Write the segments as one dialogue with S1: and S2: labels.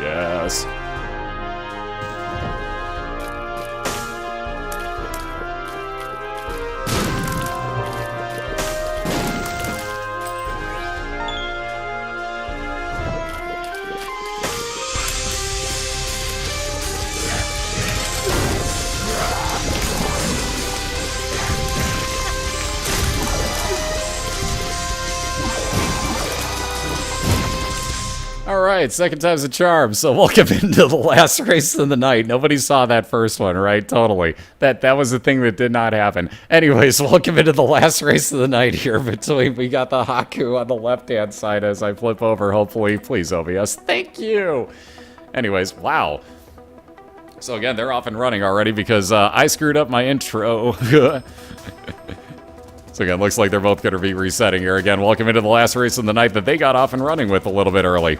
S1: Yes. Alright, second time's a charm, so welcome into the last race of the night. Nobody saw that first one, right? Totally. That was the thing that did not happen. Anyways, welcome into the last race of the night here between, we got the Hakku on the left-hand side as I flip over, hopefully. Please, OBS. Thank you! Anyways, wow. So again, they're off and running already because I screwed up my intro. So again, looks like they're both going to be resetting here again. Welcome into the last race of the night that they got off and running with a little bit early.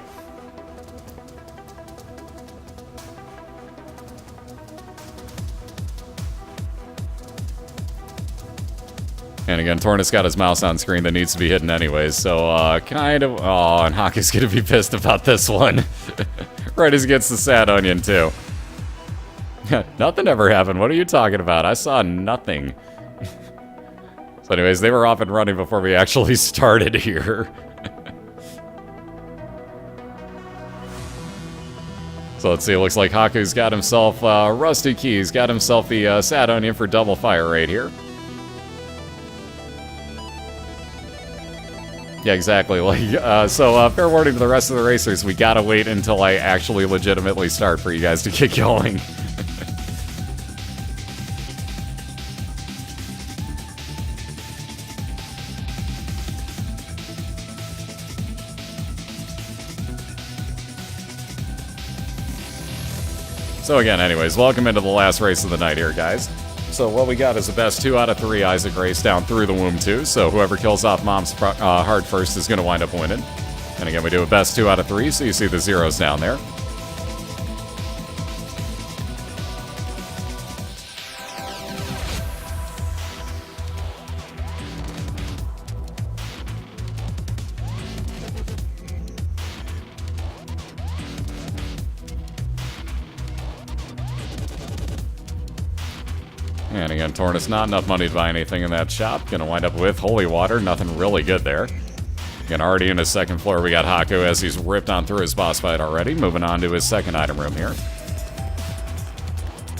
S1: And again, TorNis got his mouse on screen that needs to be hidden anyways, so kind of... Oh, and Hakku's going to be pissed about this one. Right as he gets the sad onion, too. Nothing ever happened. What are you talking about? I saw nothing. So anyways, they were off and running before we actually started here. So let's see, it looks like Hakku's got himself Rusty Keys, got himself the sad onion for double fire rate here. Yeah, exactly. Like, so fair warning to the rest of the racers, we gotta wait until I actually legitimately start for you guys to get going. So again, anyways, welcome into the last race of the night here, guys. So what we got is the best 2 out of 3 Isaac race down through the womb, too. So whoever kills off Mom's heart first is going to wind up winning. And again, we do a best 2 out of 3, so you see the zeros down there. And again, TorNis, not enough money to buy anything in that shop. Gonna wind up with Holy Water, nothing really good there. Again, already in his second floor, we got Hakku as he's ripped on through his boss fight already. Moving on to his second item room here.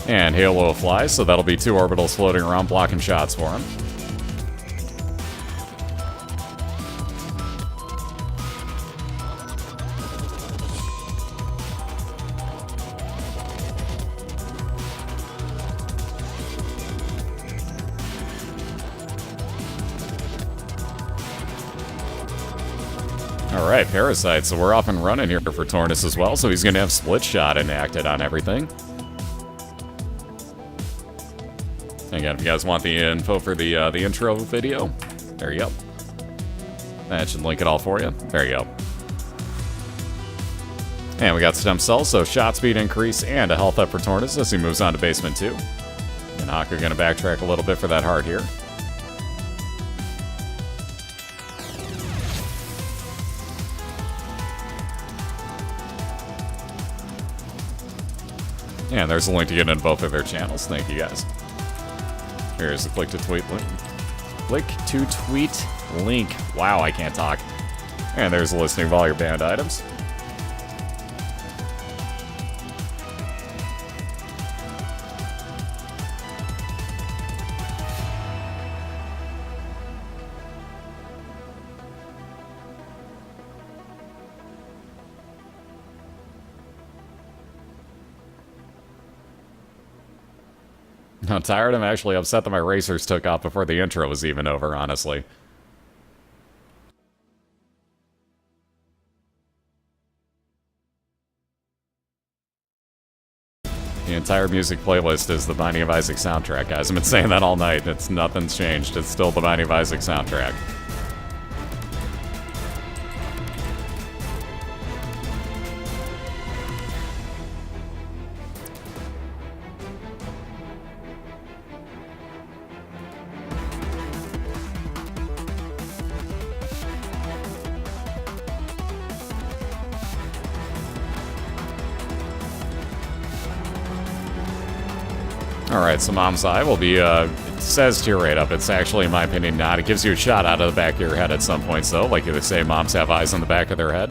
S1: And Halo flies, so that'll be 2 orbitals floating around blocking shots for him. Alright, Parasite, so we're off and running here for TorNis as well, so he's going to have Split Shot enacted on everything. Again, if you guys want the info for the intro video, there you go. That should link it all for you. There you go. And we got Stem Cells, so shot speed increase and a health up for TorNis as he moves on to Basement 2. And Hakku going to backtrack a little bit for that heart here. And there's a link to get into both of their channels. Thank you, guys. Here's the click to tweet link. Click to tweet link. Wow, I can't talk. And there's a listing of all your banned items. I'm tired. I'm actually upset that my racers took off before the intro was even over, honestly. The entire music playlist is the Binding of Isaac soundtrack, guys. I've been saying that all night. Nothing's changed. It's still the Binding of Isaac soundtrack. Alright, so Mom's Eye will be, it says tear right up. It's actually, in my opinion, not. It gives you a shot out of the back of your head at some points, though. Like they say, moms have eyes on the back of their head.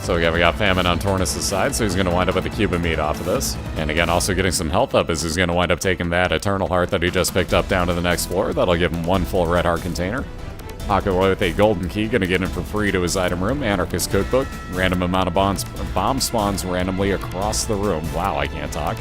S1: So again, we got Famine on TorNis' side, so he's going to wind up with a cube of meat off of this. And again, also getting some health up, as he's going to wind up taking that Eternal Heart that he just picked up down to the next floor. That'll give him one full red heart container. Hakku with a golden key, going to get him for free to his item room. Anarchist cookbook. Random amount of bomb spawns randomly across the room. Wow, I can't talk.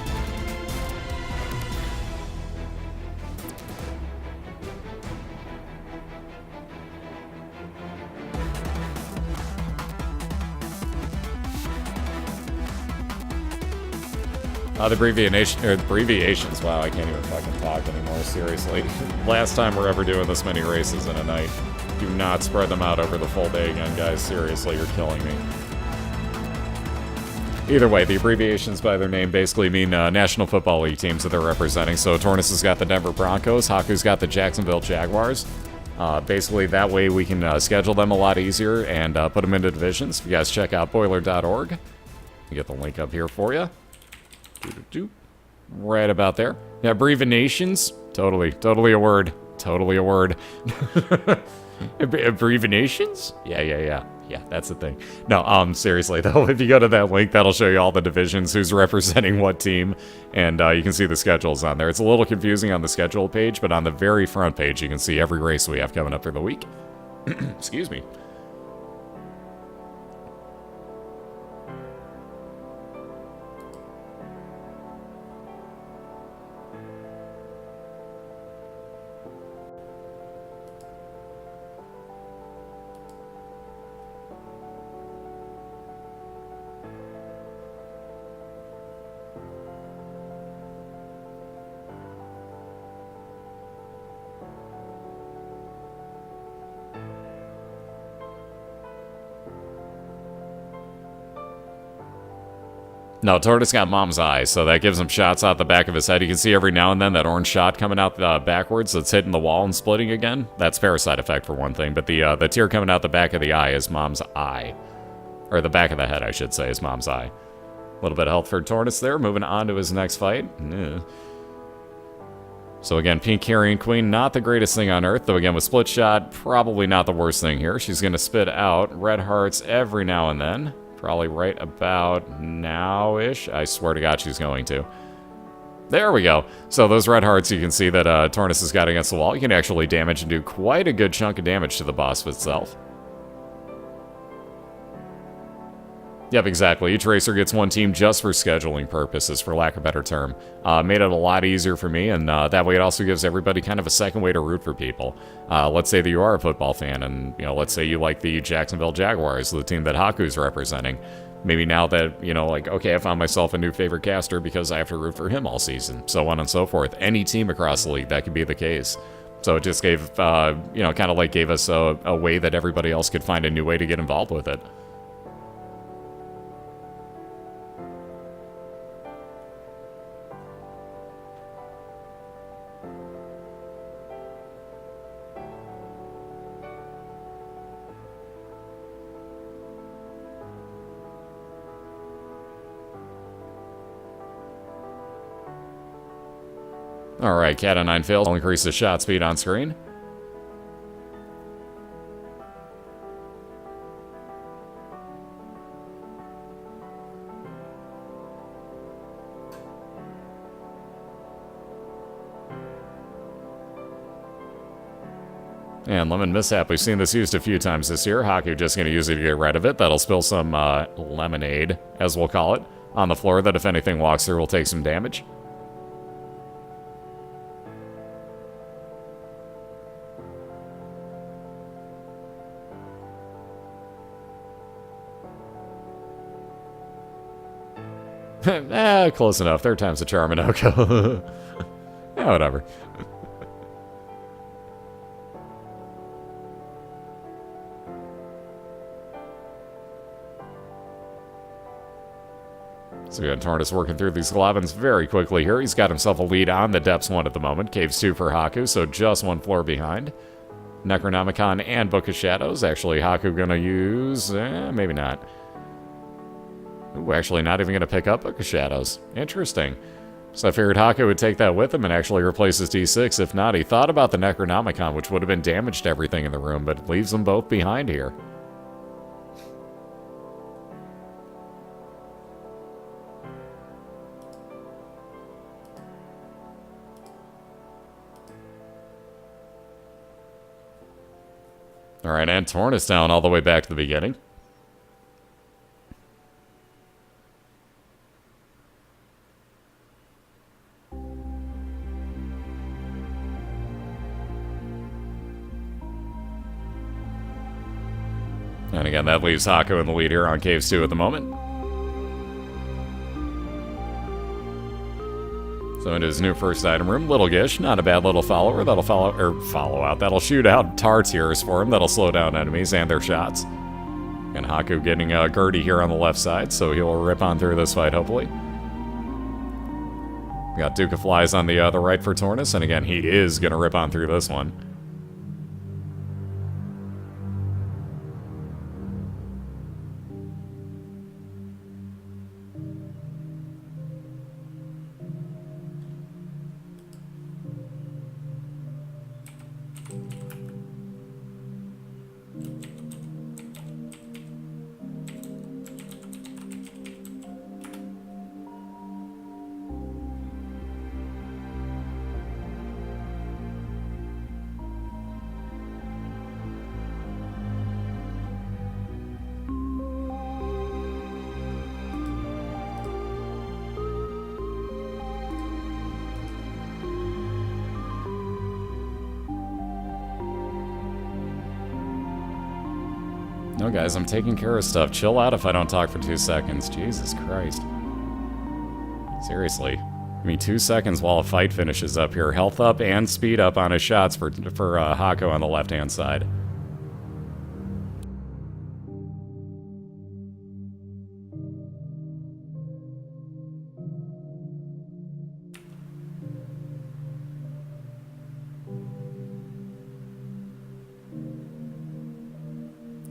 S1: The abbreviations. Wow, I can't even fucking talk anymore, seriously. Last time we're ever doing this many races in a night. Do not spread them out over the full day again, guys. Seriously, you're killing me. Either way, the abbreviations by their name basically mean National Football League teams that they're representing. So TorNis has got the Denver Broncos, Hakku's got the Jacksonville Jaguars. Basically, that way we can schedule them a lot easier and put them into divisions. If you guys check out BOILeR.org, you get the link up here for you. Right about there. Yeah, abbreviations. Totally a word. Totally a word. Abbreviations? Yeah, that's the thing. No, seriously though, if you go to that link, that'll show you all the divisions, who's representing what team, and you can see the schedules on there. It's a little confusing on the schedule page, but on the very front page, you can see every race we have coming up for the week. Excuse me. No, TorNis got Mom's Eye, so that gives him shots out the back of his head. You can see every now and then that orange shot coming out backwards that's hitting the wall and splitting again. That's parasite effect for one thing, but the tear coming out the back of the eye is Mom's Eye. Or the back of the head, I should say, is Mom's Eye. A little bit of health for TorNis there, moving on to his next fight. So again, Pink Carrion Queen, not the greatest thing on Earth, though again with Split Shot, probably not the worst thing here. She's going to spit out red hearts every now and then. Probably right about now-ish. I swear to God she's going to. There we go. So those red hearts, you can see that TorNis has got against the wall. You can actually damage and do quite a good chunk of damage to the boss itself. Yep, exactly. Each racer gets one team just for scheduling purposes, for lack of a better term. Made it a lot easier for me, and that way it also gives everybody kind of a second way to root for people. Let's say that you are a football fan, and let's say you like the Jacksonville Jaguars, the team that Hakku's representing. Maybe now that, like, okay, I found myself a new favorite caster because I have to root for him all season, so on and so forth. Any team across the league, that could be the case. So it just gave, kind of like gave us a way that everybody else could find a new way to get involved with it. Alright, Cat of 9 fails. I'll increase the shot speed on screen. And Lemon Mishap, we've seen this used a few times this year. Hakku just going to use it to get rid of it. That'll spill some lemonade, as we'll call it, on the floor that if anything walks through will take some damage. Close enough. Third time's a charm in Oko. Yeah, whatever. So we got TorNis working through these Glovins very quickly here. He's got himself a lead on the Depths 1 at the moment. Caves 2 for Hakku, so just 1 floor behind. Necronomicon and Book of Shadows. Actually, Hakku gonna use... maybe not. Ooh, actually not even gonna pick up Book of Shadows. Interesting. So I figured Hakku would take that with him and actually replace his D6. If not, he thought about the Necronomicon, which would have been damage to everything in the room, but leaves them both behind here. Alright, and TorNis down all the way back to the beginning. And again, that leaves Hakku in the lead here on Caves 2 at the moment. So into his new first item room, Little Gish, not a bad little follower. That'll follow out. That'll shoot out tar tears for him. That'll slow down enemies and their shots. And Hakku getting Gertie here on the left side, so he'll rip on through this fight, hopefully. We got Duke of Flies on the right for TorNis, and again, he is going to rip on through this one. No, guys, I'm taking care of stuff. Chill out if I don't talk for 2 seconds. Jesus Christ. Seriously. Give me 2 seconds while a fight finishes up here. Health up and speed up on his shots for Hakku on the left-hand side.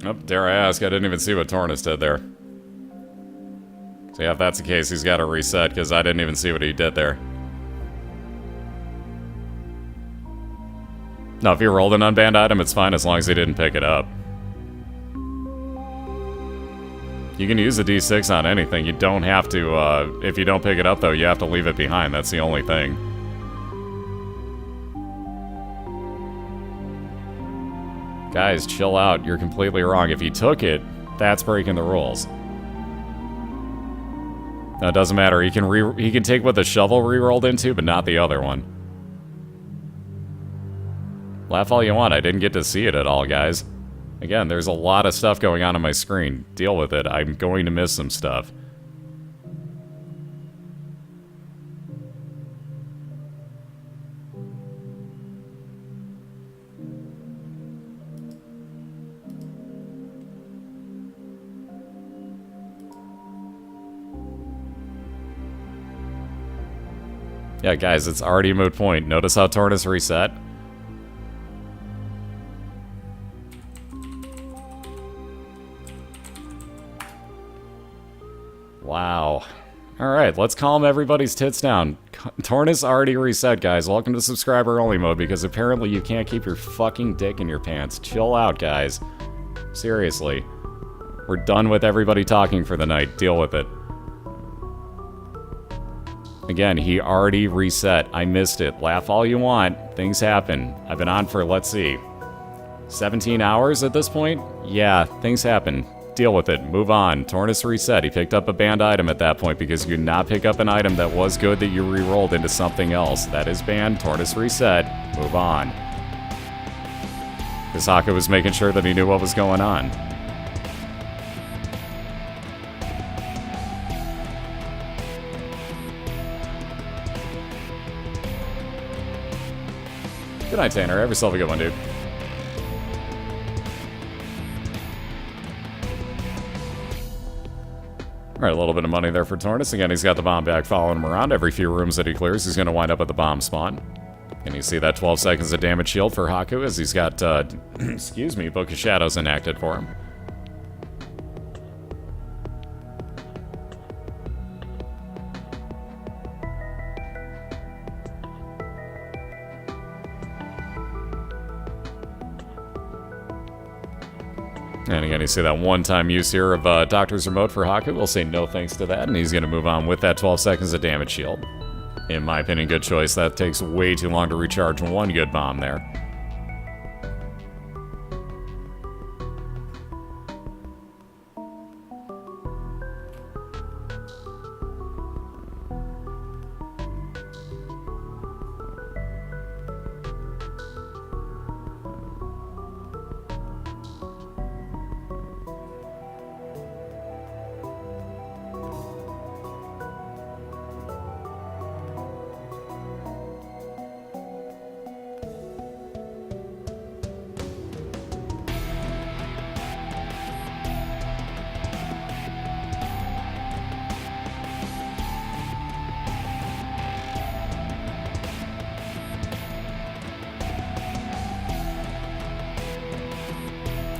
S1: Oh, dare I ask, I didn't even see what TorNis did there. So yeah, if that's the case, he's got to reset, because I didn't even see what he did there. No, if he rolled an unbanned item, it's fine as long as he didn't pick it up. You can use a D6 on anything. You don't have to, if you don't pick it up, though, you have to leave it behind. That's the only thing. Guys, chill out. You're completely wrong. If he took it, that's breaking the rules. No, it doesn't matter. He can take what the shovel re-rolled into, but not the other one. Laugh all you want. I didn't get to see it at all, guys. Again, there's a lot of stuff going on my screen. Deal with it. I'm going to miss some stuff. Yeah, guys, it's already a moot point. Notice how TorNis reset? Wow. Alright, let's calm everybody's tits down. TorNis already reset, guys. Welcome to subscriber only mode, because apparently you can't keep your fucking dick in your pants. Chill out, guys. Seriously. We're done with everybody talking for the night. Deal with it. Again, he already reset. I missed it. Laugh all you want. Things happen. I've been on for, let's see, 17 hours at this point? Yeah, things happen. Deal with it. Move on. TorNis reset. He picked up a banned item at that point because you did not pick up an item that was good that you re-rolled into something else. That is banned. TorNis reset. Move on. Because Hakku was making sure that he knew what was going on. Good night, Tanner. Have yourself a good one, dude. All right, a little bit of money there for TorNis. Again, he's got the bomb back following him around. Every few rooms that he clears, he's going to wind up at the bomb spawn. And you see that 12 seconds of damage shield for TheHakku as he's got, excuse me, Book of Shadows enacted for him. And again, you see that one-time use here of Doctor's Remote for TheHakku. We'll say no thanks to that, and he's going to move on with that 12 seconds of damage shield. In my opinion, good choice. That takes way too long to recharge one good bomb there.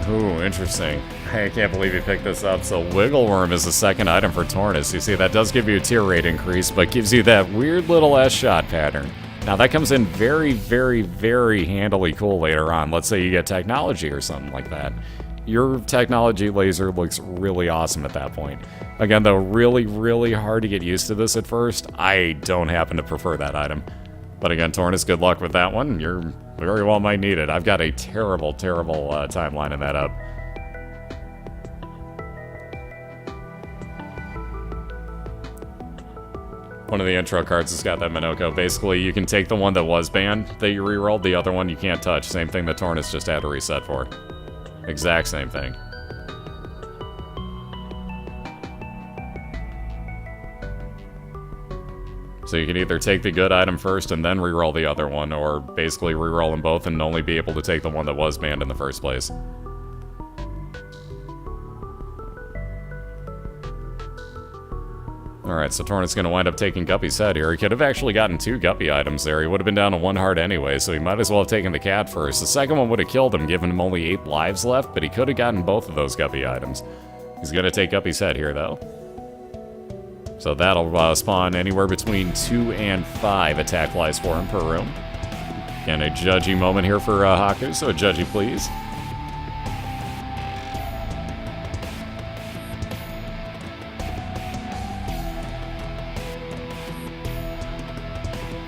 S1: Ooh, interesting. I can't believe you picked this up. So Wiggle Worm is the second item for TorNis. You see, that does give you a tier rate increase, but gives you that weird little S-shot pattern. Now, that comes in very, very, very handily cool later on. Let's say you get technology or something like that. Your technology laser looks really awesome at that point. Again, though, really, really hard to get used to this at first. I don't happen to prefer that item. But again, TorNis, good luck with that one. You're very well might need it. I've got a terrible, terrible time lining that up. One of the intro cards has got that Minoko. Basically, you can take the one that was banned that you rerolled, the other one you can't touch. Same thing that TorNis just had to reset for. Exact same thing. So you can either take the good item first and then reroll the other one, or basically reroll them both and only be able to take the one that was banned in the first place. Alright, so TorNis is going to wind up taking Guppy's head here. He could have actually gotten 2 Guppy items there. He would have been down to 1 heart anyway, so he might as well have taken the cat first. The second one would have killed him, given him only 8 lives left, but he could have gotten both of those Guppy items. He's going to take Guppy's head here, though. So that'll spawn anywhere between 2 and 5 attack flies for him per room. And a judgy moment here for TheHakku, so a judgy please.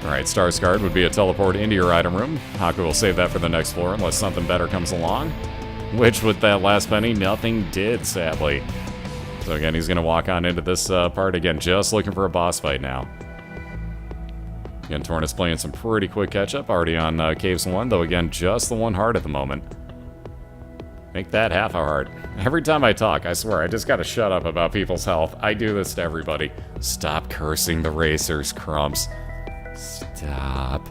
S1: Alright, Starscard would be a teleport into your item room. TheHakku will save that for the next floor unless something better comes along. Which, with that last penny, nothing did, sadly. So again, he's going to walk on into this part. Again, just looking for a boss fight now. Again, TorNis playing some pretty quick catch-up. Already on Caves 1, though again, just the 1 heart at the moment. Make that half a heart. Every time I talk, I swear, I just gotta shut up about people's health. I do this to everybody. Stop cursing the racers, Crumps. Stop.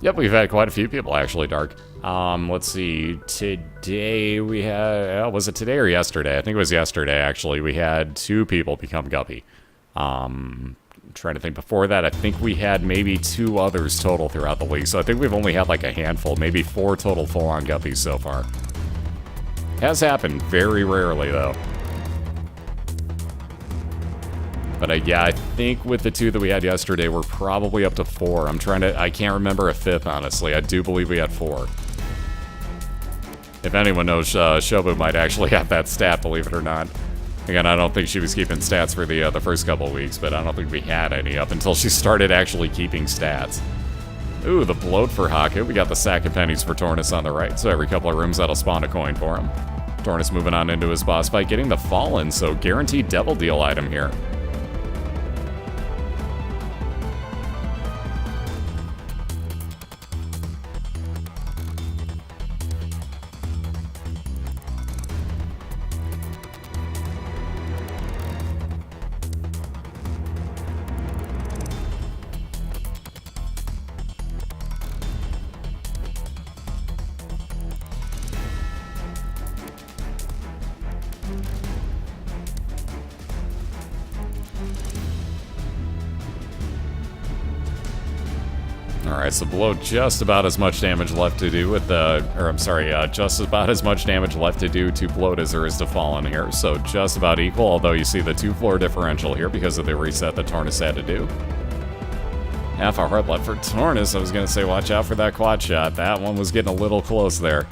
S1: Yep, we've had quite a few people actually, Dark. Let's see. Today we had... was it today or yesterday? I think it was yesterday, actually. We had 2 people become Guppy. Trying to think. Before that, I think we had maybe 2 others total throughout the league. So I think we've only had like a handful, maybe 4 total full-on Guppies so far. Has happened very rarely, though. But yeah, I think with the 2 that we had yesterday, we're probably up to 4. I can't remember a 5th, honestly. I do believe we had 4. If anyone knows, Shobu might actually have that stat, believe it or not. Again, I don't think she was keeping stats for the first couple weeks, but I don't think we had any up until she started actually keeping stats. Ooh, the bloat for Hakku. We got the sack of pennies for TorNis on the right, so every couple of rooms that'll spawn a coin for him. TorNis moving on into his boss fight, getting the Fallen, so guaranteed Devil Deal item here. Alright, so below just about as much damage left to do with the, just about as much damage left to do to bloat as there is to Fallen here. So just about equal, although you see the 2-floor differential here because of the reset that TorNis had to do. Half a heart left for TorNis. I was going to say watch out for that quad shot. That one was getting a little close there.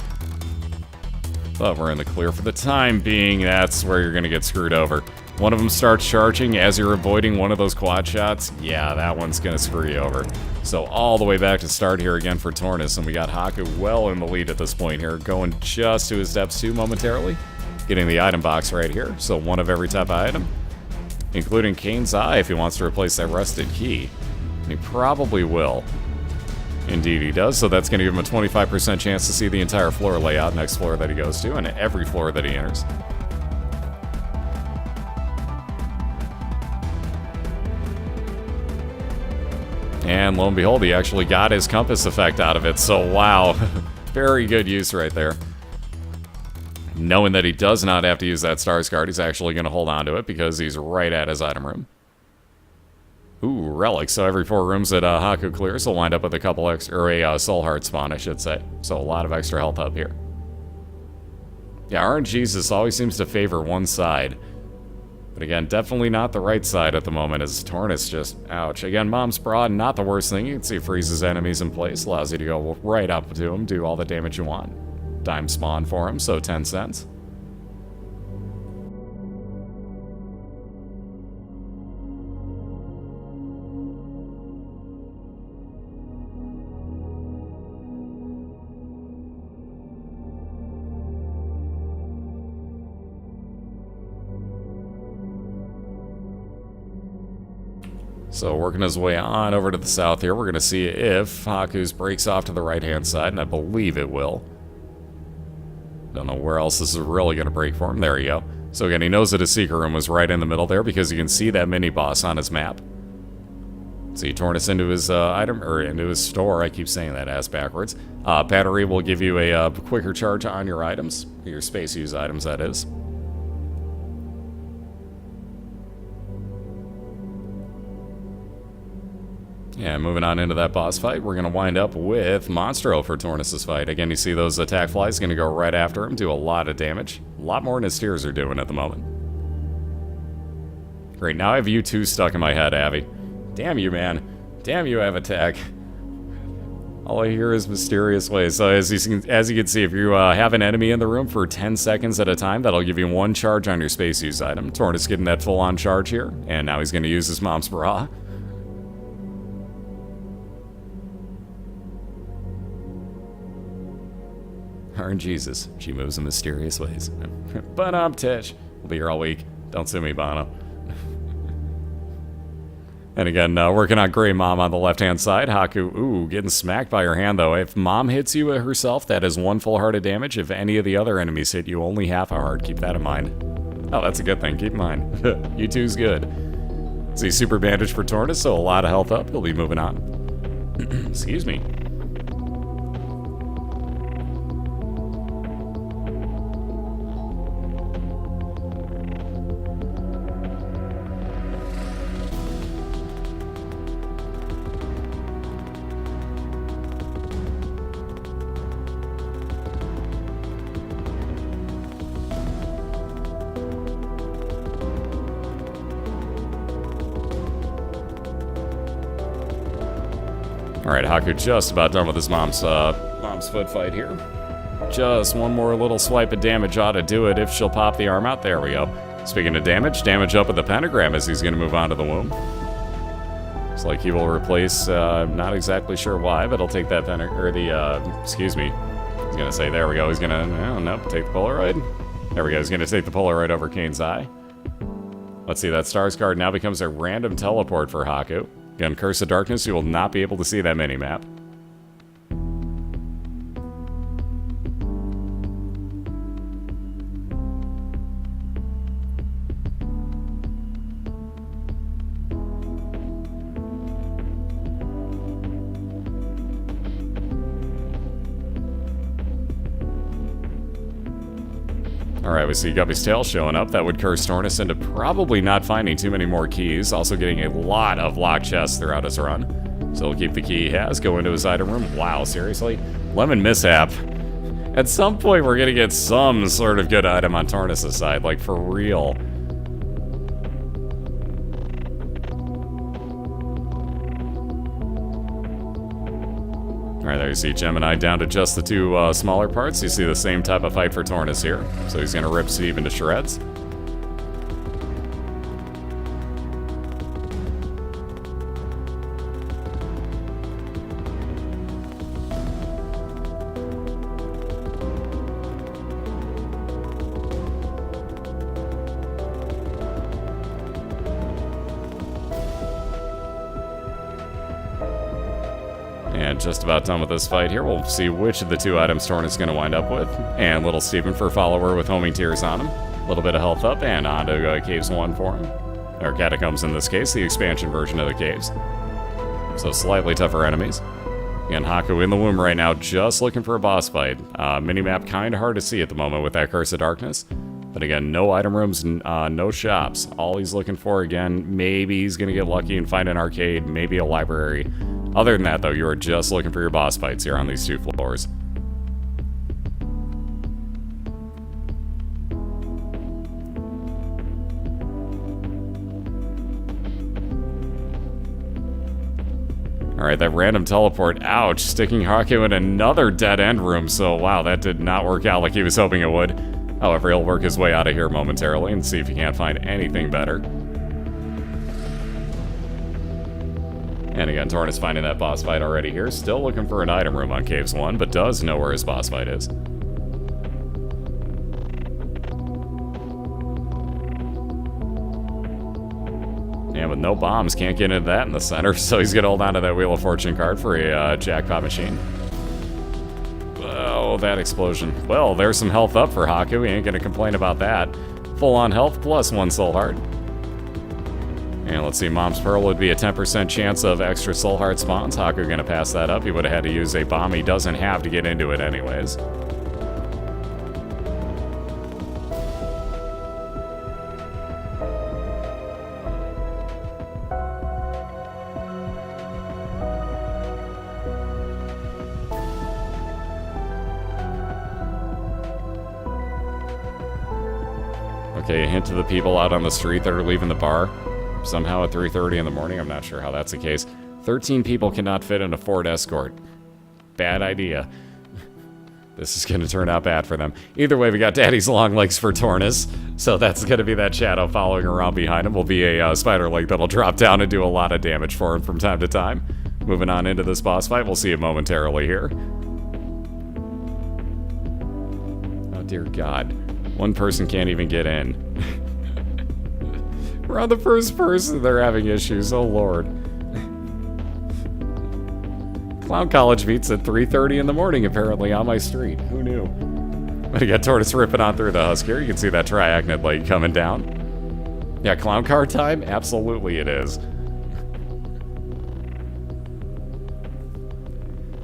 S1: But we're in the clear for the time being. That's where you're going to get screwed over. One of them starts charging as you're avoiding one of those quad shots. Yeah, that one's going to screw you over. So all the way back to start here again for TorNis, and we got Hakku well in the lead at this point here, going just to his depths 2 momentarily. Getting the item box right here, so one of every type of item, including Kane's Eye if he wants to replace that rusted key. And he probably will. Indeed he does, so that's going to give him a 25% chance to see the entire floor layout next floor that he goes to, and every floor that he enters. And lo and behold, he actually got his compass effect out of it, so wow. Very good use right there. Knowing that he does not have to use that stars card, he's actually going to hold on to it because he's right at his item room. Ooh, relic. So every 4 rooms that Hakku clears, he'll wind up with a couple extra, or a soul heart spawn, I should say. So a lot of extra health up here. Yeah, RNGesus always seems to favor one side. But again, definitely not the right side at the moment, as TorNis just, ouch. Again, Mom's Broad, not the worst thing. You can see it freezes enemies in place, allows you to go right up to him, do all the damage you want. Dime spawn for him, so 10 cents. So working his way on over to the south here, we're going to see if Hakku's breaks off to the right-hand side, and I believe it will. Don't know where else this is really going to break for him. There you go. So again, he knows that his secret room was right in the middle there because you can see that mini-boss on his map. See, TorNis into his item, or into his store. I keep saying that ass backwards. Battery will give you a quicker charge on your items, your space use items, that is. Yeah, moving on into that boss fight, we're going to wind up with Monstro for TorNis' fight. Again, you see those attack flies going to go right after him, do a lot of damage. A lot more than his tears are doing at the moment. Great, now I have you two stuck in my head, Abby. Damn you, man. Damn you, Avatak. All I hear is mysterious ways. So as you can see, if you have an enemy in the room for 10 seconds at a time, that'll give you 1 charge on your space use item. TorNis getting that full-on charge here, and now he's going to use his mom's bra. RNGesus, she moves in mysterious ways. But Tish, we'll be here all week. Don't sue me, Bono. And again, working on Grey Mom on the left-hand side. Hakku, ooh, getting smacked by her hand, though. If Mom hits you herself, that is 1 full heart of damage. If any of the other enemies hit you, only half a heart. Keep that in mind. Oh, that's a good thing. Keep in mind. You two's good. See, super bandage for TorNis, so a lot of health up. He'll be moving on. Excuse me. Alright, Hakku just about done with his mom's foot fight here. Just one more little swipe of damage ought to do it if she'll pop the arm out. There we go. Speaking of damage, damage up with the pentagram as he's going to move on to the womb. Looks like he will replace, not exactly sure why, but he'll take that excuse me. I was gonna say, there we go, he's gonna, nope, take the Polaroid. There we go, he's gonna take the Polaroid over Kane's eye. Let's see, that Stars card now becomes a random teleport for Hakku. Again, Curse of Darkness, you will not be able to see that mini-map. Alright, we see Guppy's tail showing up. That would curse TorNis into probably not finding too many more keys. Also getting a lot of locked chests throughout his run. So he'll keep the key he has, go into his item room. Wow, seriously? Lemon mishap. At some point, we're gonna get some sort of good item on TorNis' side, like for real. Alright, there you see Gemini down to just the two smaller parts. You see the same type of fight for TorNis here. So he's gonna rip Steve into shreds. And just about done with this fight here. We'll see which of the two items TorNis is going to wind up with. And little Steven for follower with homing tears on him. A little bit of health up and on to Caves 1 for him. Or Catacombs in this case, the expansion version of the Caves. So slightly tougher enemies. Again, Hakku in the womb right now, just looking for a boss fight. Minimap kind of hard to see at the moment with that Curse of Darkness. But again, no item rooms, no shops. All he's looking for, again, maybe he's going to get lucky and find an arcade, maybe a library. Other than that, though, you are just looking for your boss fights here on these two floors. Alright, that random teleport, ouch, sticking Hakku in another dead-end room, so wow, that did not work out like he was hoping it would. However, he'll work his way out of here momentarily and see if he can't find anything better. And again, TorNis finding that boss fight already here. Still looking for an item room on Caves 1, but does know where his boss fight is. And with no bombs, can't get into that in the center, so he's gonna hold on to that Wheel of Fortune card for a jackpot machine. Oh, that explosion. Well, there's some health up for Hakku. He ain't gonna complain about that. Full on health plus 1 soul heart. And let's see, Mom's Pearl would be a 10% chance of extra soul heart spawns. Hakku gonna pass that up. He would have had to use a bomb he doesn't have to get into it anyways. Okay, a hint to the people out on the street that are leaving the bar. Somehow at 3:30 in the morning, I'm not sure how that's the case. 13 people cannot fit in a Ford Escort. Bad idea. This is going to turn out bad for them. Either way, we got Daddy's long legs for TorNis. So that's going to be that shadow following around behind him. Will be a spider leg that'll drop down and do a lot of damage for him from time to time. Moving on into this boss fight, we'll see it momentarily here. Oh dear God. One person can't even get in. We're on the first person, they're having issues, oh lord. Clown College meets at 3:30 in the morning, apparently, on my street. Who knew? But you got TorNis ripping on through the husk here. You can see that triachnid leg coming down. Yeah, clown car time? Absolutely it is.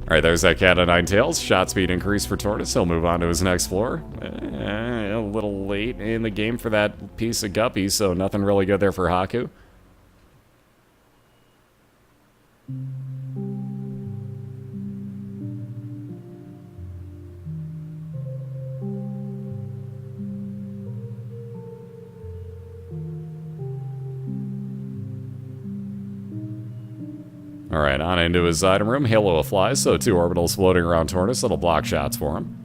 S1: Alright, there's that cat of nine tails. Shot speed increase for TorNis. He'll move on to his next floor. A little late in the game for that piece of guppy, so nothing really good there for Hakku. Alright, on into his item room. Halo of flies, so 2 orbitals floating around TorNis that'll block shots for him.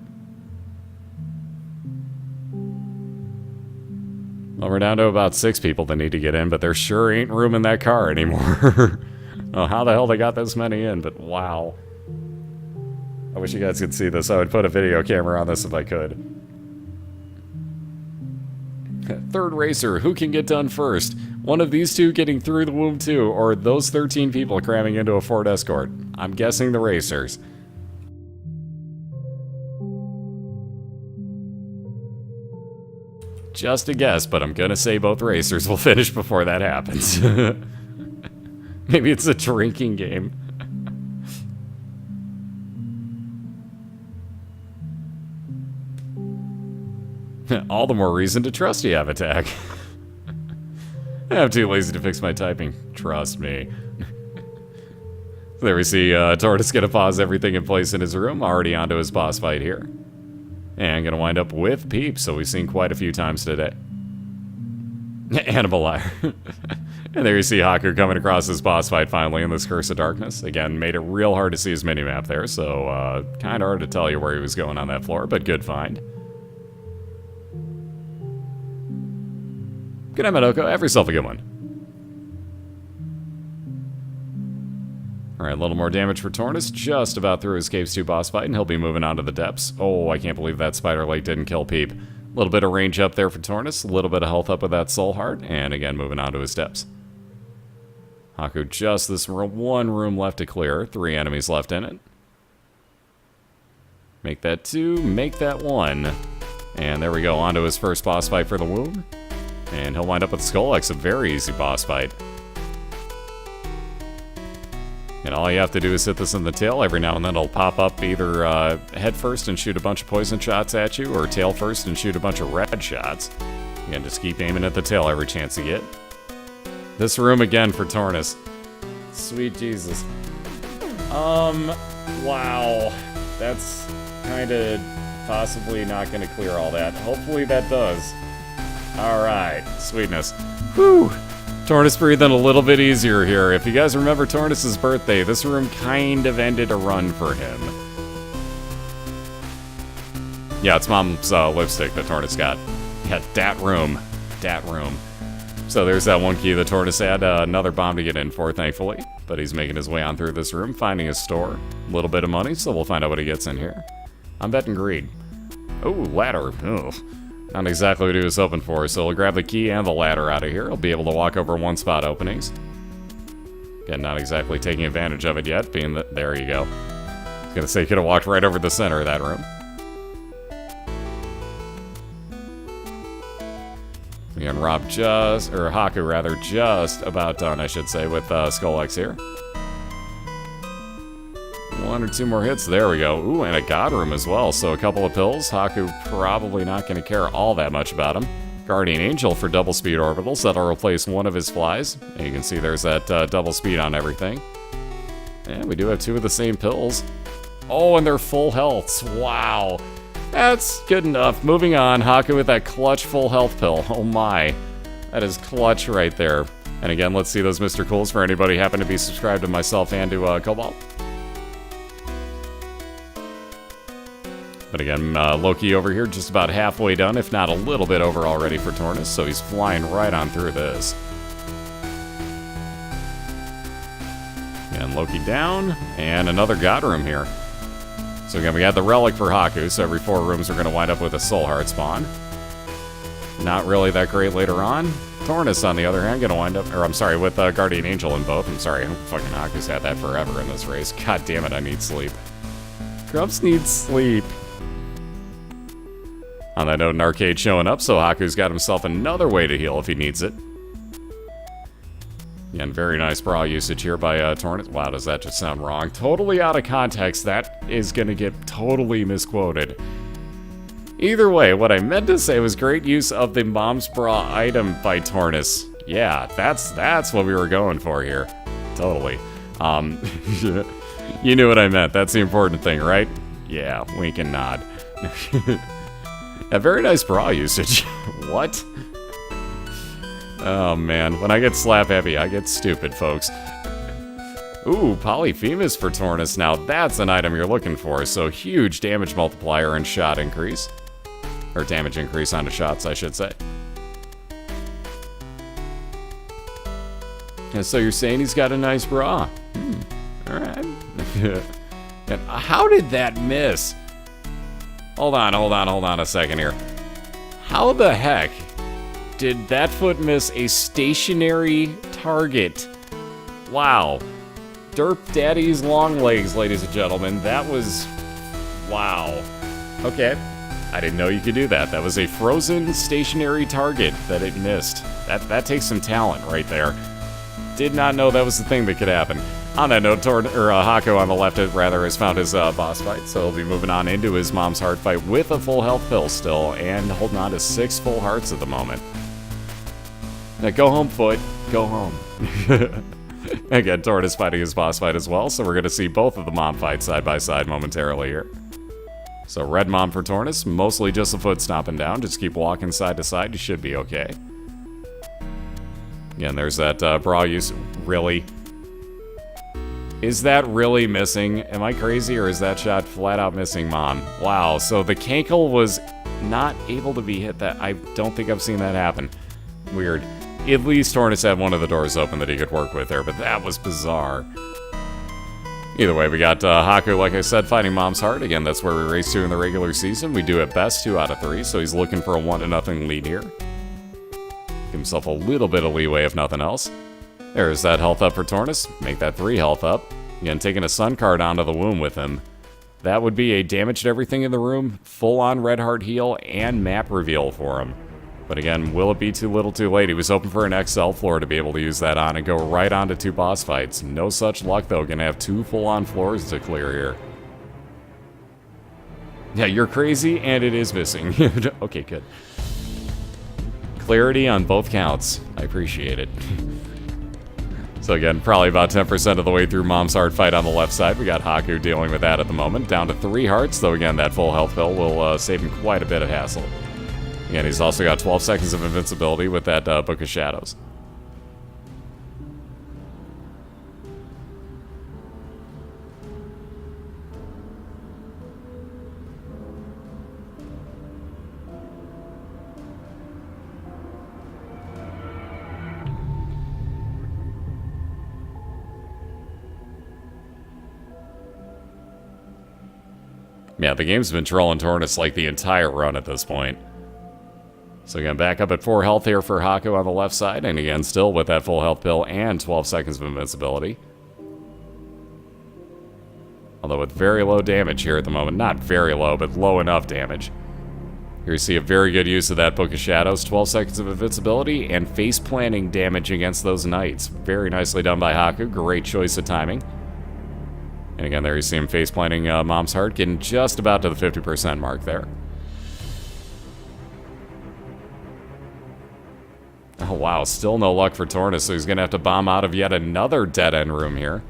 S1: Well, we're down to about 6 people that need to get in, but there sure ain't room in that car anymore. Oh, how the hell they got this many in, but wow. I wish you guys could see this. I would put a video camera on this if I could. Third racer, who can get done first? One of these two getting through the womb too, or those 13 people cramming into a Ford Escort? I'm guessing the racers. Just a guess, but I'm gonna say both racers will finish before that happens. Maybe it's a drinking game. All the more reason to trust you, Avatak. I'm too lazy to fix my typing. Trust me. There we see TorNis gonna pause everything in place in his room. Already onto his boss fight here. And gonna wind up with Peep, so we've seen quite a few times today. Animal liar. And there you see Hakku coming across his boss fight finally in this Curse of Darkness. Again, made it real hard to see his minimap there, so kind of hard to tell you where he was going on that floor, but good find. Good night, Madoko. Have yourself a good one. Alright, a little more damage for TorNis. Just about through his Caves 2 boss fight, and he'll be moving on to the depths. Oh, I can't believe that Spider Lake didn't kill Peep. A little bit of range up there for TorNis, a little bit of health up with that Soul Heart, and again, moving on to his depths. Hakku, just this one room left to clear. 3 enemies left in it. Make that 2, make that 1. And there we go, on to his first boss fight for the womb. And he'll wind up with Skull X, a very easy boss fight. And all you have to do is hit this in the tail. Every now and then it'll pop up either head first and shoot a bunch of poison shots at you, or tail first and shoot a bunch of red shots. Again, just keep aiming at the tail every chance you get. This room again for TorNis. Sweet Jesus. Wow. That's kind of possibly not going to clear all that. Hopefully that does. Alright, sweetness. Whew! TorNis breathing a little bit easier here. If you guys remember TorNis' birthday, this room kind of ended a run for him. Yeah, it's Mom's lipstick that TorNis got. Yeah, dat room. Dat room. So there's that one key that TorNis had. Another bomb to get in for, thankfully. But he's making his way on through this room, finding his store. A little bit of money, so we'll find out what he gets in here. I'm betting greed. Oh, ladder. Ugh. Not exactly what he was hoping for, so he'll grab the key and the ladder out of here. He'll be able to walk over one-spot openings. Again, not exactly taking advantage of it yet, being that... There you go. I was gonna say, he could have walked right over the center of that room. Again, Hakku rather, just about done, I should say, with Skull X here. 1 or 2 more hits. There we go. Ooh, and a God Room as well. So a couple of pills. Hakku probably not going to care all that much about him. Guardian Angel for double speed orbitals. That'll replace one of his flies. And you can see there's that double speed on everything. And we do have 2 of the same pills. Oh, and they're full healths. Wow. That's good enough. Moving on. Hakku with that clutch full health pill. Oh my. That is clutch right there. And again, let's see those Mr. Cools for anybody who happen to be subscribed to myself and to Cobalt. But again, Loki over here just about halfway done, if not a little bit over already for TorNis, so he's flying right on through this. And Loki down, and another God Room here. So again, we got the Relic for Hakku, so every 4 rooms are going to wind up with a Soul Heart spawn. Not really that great later on. TorNis, on the other hand, going to wind up, or I'm sorry, with Guardian Angel in both. I'm sorry, fucking Hakku's had that forever in this race. God damn it, I need sleep. Grumps needs sleep. On that note, an arcade showing up, so Hakku's got himself another way to heal if he needs it. Again, very nice bra usage here by TorNis. Wow, does that just sound wrong? Totally out of context. That is going to get totally misquoted. Either way, what I meant to say was great use of the Mom's Bra item by TorNis. Yeah, that's what we were going for here. Totally. You knew what I meant. That's the important thing, right? Yeah, wink and nod. A very nice bra usage. What? Oh man, when I get slap heavy, I get stupid, folks. Ooh, Polyphemus for TorNis. Now that's an item you're looking for. So huge damage multiplier and shot increase. Or damage increase onto shots, I should say. And so you're saying he's got a nice bra. And how did that miss? Hold on a second here. How the heck did that foot miss a stationary target? Wow. Derp Daddy's long legs, ladies and gentlemen. That was... wow. Okay. I didn't know you could do that. That was a frozen stationary target that it missed. That takes some talent right there. Did not know that was the thing that could happen. On that note, Hakku on the left has found his boss fight, so he'll be moving on into his mom's heart fight with a full health pill still, and holding on to 6 full hearts at the moment. Now go home, Foot. Go home. Again, TorNis fighting his boss fight as well, so we're going to see both of the mom fights side by side momentarily here. So red mom for TorNis, mostly just the foot stomping down. Just keep walking side to side, you should be okay. Again, there's that bra use. Really? Is that really missing? Am I crazy, or is that shot flat out missing mom? Wow, so the cankle was not able to be hit. That I don't think I've seen that happen. Weird. At least TorNis had one of the doors open that he could work with there, but that was bizarre. Either way, we got Hakku, like I said, fighting mom's heart. Again, that's where we race to in the regular season. We do at best 2 out of 3, so he's looking for a 1-0 lead here. Give himself a little bit of leeway, if nothing else. There's that health up for TorNis. Make that 3 health up. Again, taking a sun card onto the womb with him. That would be a damaged everything in the room, full-on red heart heal, and map reveal for him. But again, will it be too little too late? He was hoping for an XL floor to be able to use that on and go right on to 2 boss fights. No such luck, though. Gonna have 2 full-on floors to clear here. Yeah, you're crazy, and it is missing. Okay, good. Clarity on both counts. I appreciate it. So again, probably about 10% of the way through mom's heart fight on the left side. We got Hakku dealing with that at the moment. Down to 3 hearts, though again, that full health pill will save him quite a bit of hassle. Again, he's also got 12 seconds of invincibility with that Book of Shadows. Yeah, the game's been trolling TorNis like the entire run at this point. So again, back up at 4 health here for Hakku on the left side, and again, still with that full health pill and 12 seconds of invincibility. Although with very low damage here at the moment. Not very low, but low enough damage. Here you see a very good use of that Book of Shadows, 12 seconds of invincibility, and face planting damage against those knights. Very nicely done by Hakku, great choice of timing. And again, there you see him face planting mom's heart, getting just about to the 50% mark there. Oh wow, still no luck for TorNis, so he's going to have to bomb out of yet another dead-end room here.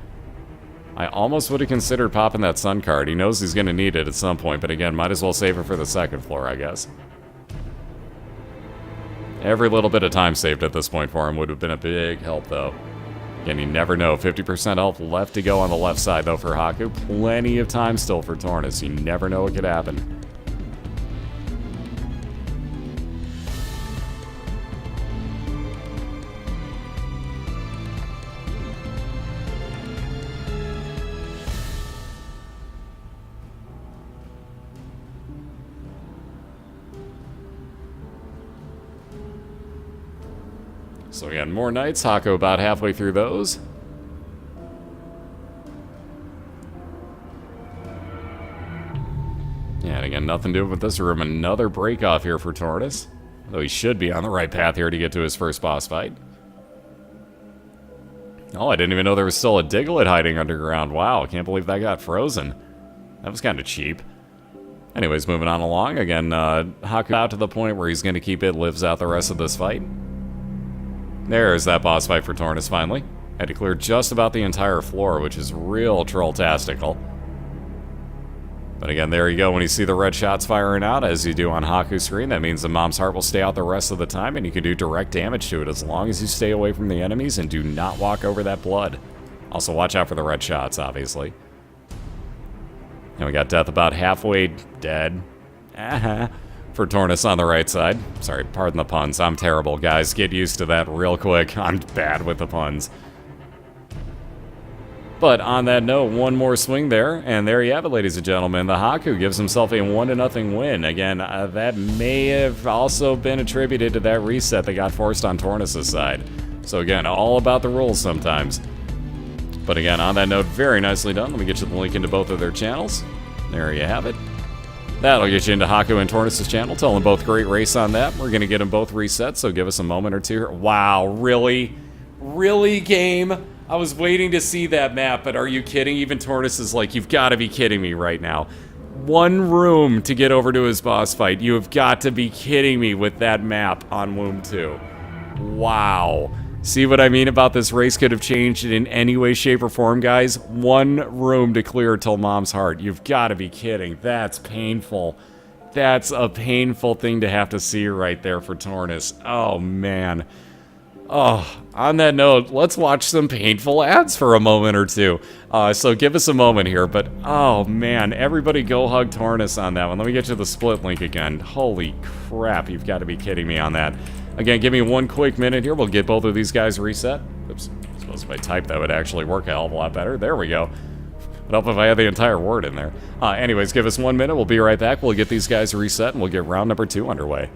S1: I almost would have considered popping that sun card. He knows he's going to need it at some point, but again, might as well save it for the 2nd floor, I guess. Every little bit of time saved at this point for him would have been a big help, though. Again, you never know. 50% health left to go on the left side, though, for Hakku. Plenty of time still for TorNis. You never know what could happen. So again, more knights. Hakku about halfway through those. Yeah, and again, nothing doing with this room. Another break off here for TorNis. Though he should be on the right path here to get to his first boss fight. Oh, I didn't even know there was still a Diglett hiding underground. Wow, I can't believe that got frozen. That was kind of cheap. Anyways, moving on along. Again, Hakku out to the point where he's going to keep it, lives out the rest of this fight. There's that boss fight for TorNis finally. Had to clear just about the entire floor, which is real troll-tastical. But again, there you go. When you see the red shots firing out, as you do on Hakku's screen, that means the mom's heart will stay out the rest of the time, and you can do direct damage to it as long as you stay away from the enemies and do not walk over that blood. Also, watch out for the red shots, obviously. And we got death about halfway dead. For TorNis on the right side. Sorry, pardon the puns. I'm terrible, guys. Get used to that real quick. I'm bad with the puns. But on that note, one more swing there, and there you have it, ladies and gentlemen. The Hakku gives himself a 1-0 win. Again, that may have also been attributed to that reset that got forced on TorNis' side. So again, all about the rules sometimes. But again, on that note, very nicely done. Let me get you the link into both of their channels. There you have it. That'll get you into Hakku and TorNis' channel. Tell them both great race on that. We're going to get them both reset, so give us a moment or two here. Wow, really? Really, game? I was waiting to see that map, but are you kidding? Even TorNis is like, you've got to be kidding me right now. One room to get over to his boss fight. You have got to be kidding me with that map on Womb 2. Wow. See what I mean about this race could have changed it in any way, shape, or form, guys? One room to clear till Mom's heart. You've got to be kidding. That's painful. That's a painful thing to have to see right there for TorNis. Oh, man. Oh, on that note, let's watch some painful ads for a moment or two. So give us a moment here, but oh man, everybody go hug TorNis on that one. Let me get you the split link again. Holy crap, you've got to be kidding me on that. Again, give me one quick minute here. We'll get both of these guys reset. Oops, I suppose if I type that would actually work a hell of a lot better. There we go. But help if I had the entire word in there. Anyways, give us 1 minute. We'll be right back. We'll get these guys reset and we'll get round number 2 underway.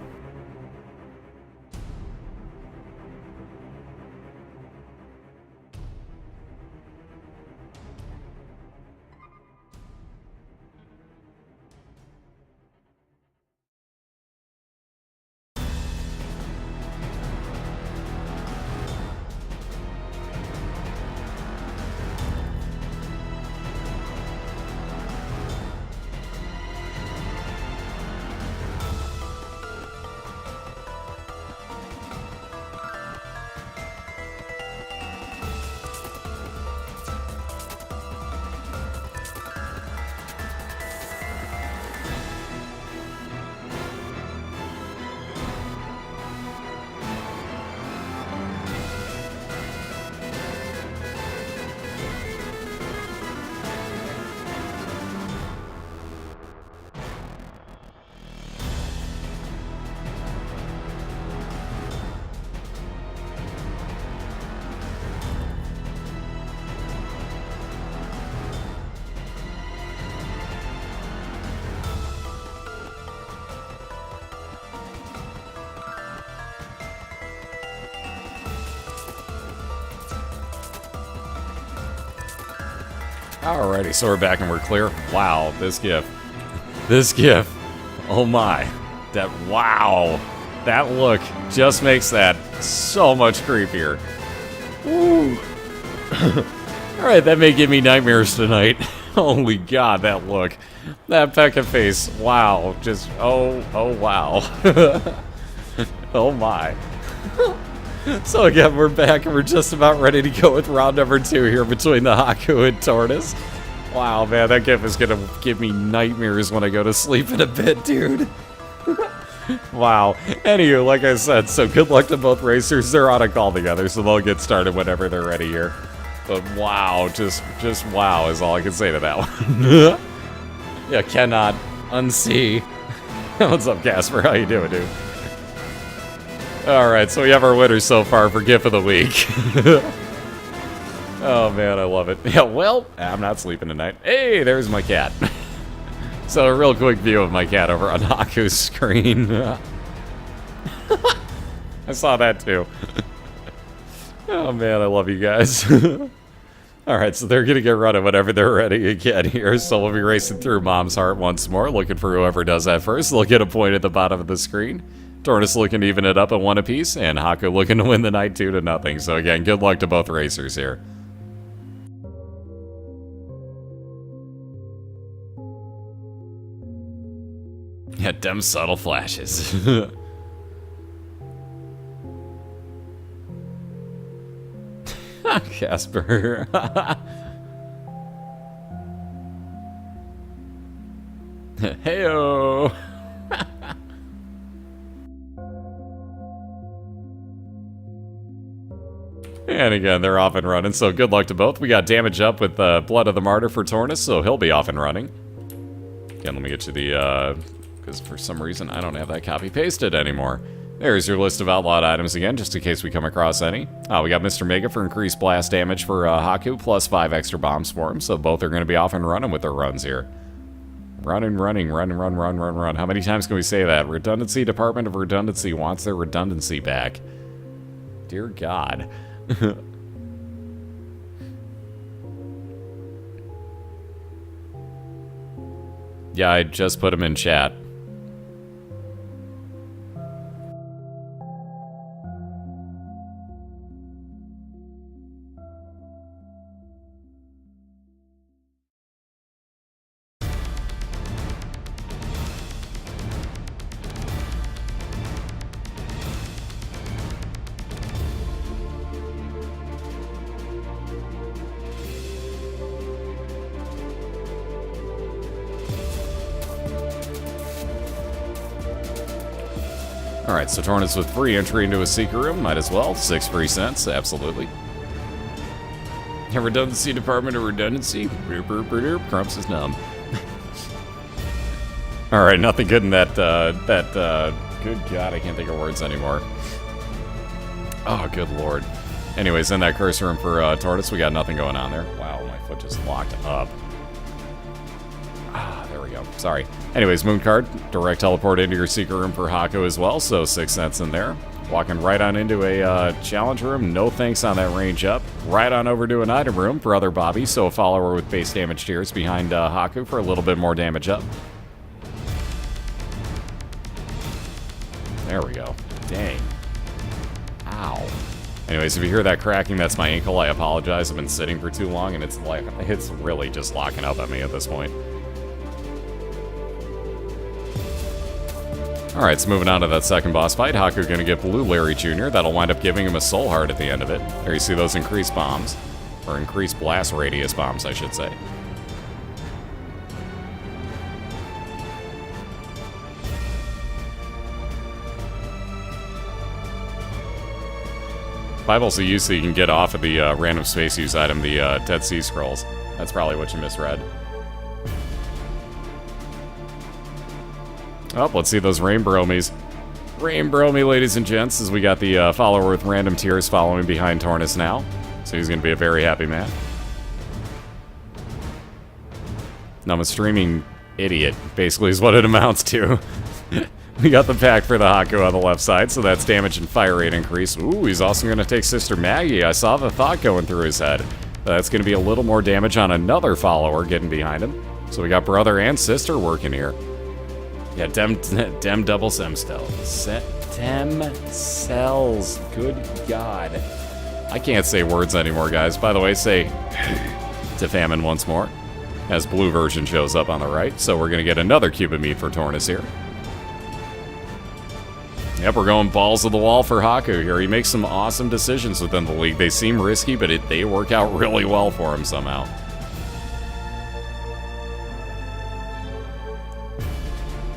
S1: Alrighty, so we're back and we're clear. Wow, this GIF. This GIF. Oh my. That, wow. That look just makes that so much creepier. Ooh. Alright, that may give me nightmares tonight. Holy God, that look. That Pekka face. Wow. Just, oh wow. Oh my. So again, we're back and we're just about ready to go with round number 2 here between the Hakku and TorNis. Wow, man, that GIF is gonna give me nightmares when I go to sleep in a bit, dude. Wow. Anywho, like I said, so good luck to both racers. They're on a call together, so they'll get started whenever they're ready here. But wow, just wow is all I can say to that one. Yeah, cannot unsee. What's up, Casper? How you doing, dude? Alright, so we have our winners so far for GIF of the week. Oh man, I love it. Yeah, well, I'm not sleeping tonight. Hey, there's my cat. So a real quick view of my cat over on Hakku's screen. I saw that too. Oh man, I love you guys. Alright, so they're gonna get running whenever they're ready again here. So we'll be racing through Mom's Heart once more, looking for whoever does that first. They'll get a point at the bottom of the screen. TorNis looking to even it up at 1 apiece, and Hakku looking to win the night 2-0. So again, good luck to both racers here. Yeah, them subtle flashes. Casper. Heyo. And again, they're off and running, so good luck to both. We got damage up with Blood of the Martyr for TorNis, so he'll be off and running. Again, let me get you the, because for some reason I don't have that copy-pasted anymore. There's your list of outlawed items again, just in case we come across any. We got Mr. Mega for increased blast damage for Hakku, plus 5 extra bombs for him, so both are going to be off and running with their runs here. Run. How many times can we say that? Redundancy Department of Redundancy wants their redundancy back. Dear God. Yeah, I just put him in chat. Alright, so TorNis with free entry into a secret room, might as well. 6 free cents, absolutely. Redundancy Department of Redundancy. Crumps is numb. Alright, nothing good in that, good God, I can't think of words anymore. Oh, good Lord. Anyways, in that cursor room for TorNis, we got nothing going on there. Wow, my foot just locked up. There we go. Sorry. Anyways, moon card, direct teleport into your secret room for Hakku as well, so 6 cents in there. Walking right on into a challenge room, no thanks on that range up. Right on over to an item room for other Bobby, so a follower with base damage tiers behind Hakku for a little bit more damage up. There we go. Dang. Ow. Anyways, if you hear that cracking, that's my ankle. I apologize. I've been sitting for too long, and it's really just locking up at me at this point. Alright, so moving on to that second boss fight, Hakku gonna get Blue Larry Jr. That'll wind up giving him a soul heart at the end of it. There you see those increased bombs. Or increased blast radius bombs, I should say. I've also used so you can get off of the random space use item, the Dead Sea Scrolls. That's probably what you misread. Oh, let's see those Rain Bromies. Rain Bromy, ladies and gents, as we got the follower with random tiers following behind TorNis now. So he's going to be a very happy man. Now I'm a streaming idiot, basically is what it amounts to. We got the pack for the Hakku on the left side, so that's damage and fire rate increase. Ooh, he's also going to take Sister Maggie. I saw the thought going through his head. That's going to be a little more damage on another follower getting behind him. So we got brother and sister working here. Yeah, dem double sem cells. Dem cells. Good God. I can't say words anymore, guys. By the way, say to famine once more. As blue version shows up on the right. So we're going to get another cube of meat for TorNis here. Yep, we're going balls to the wall for Hakku here. He makes some awesome decisions within the league. They seem risky, but they work out really well for him somehow.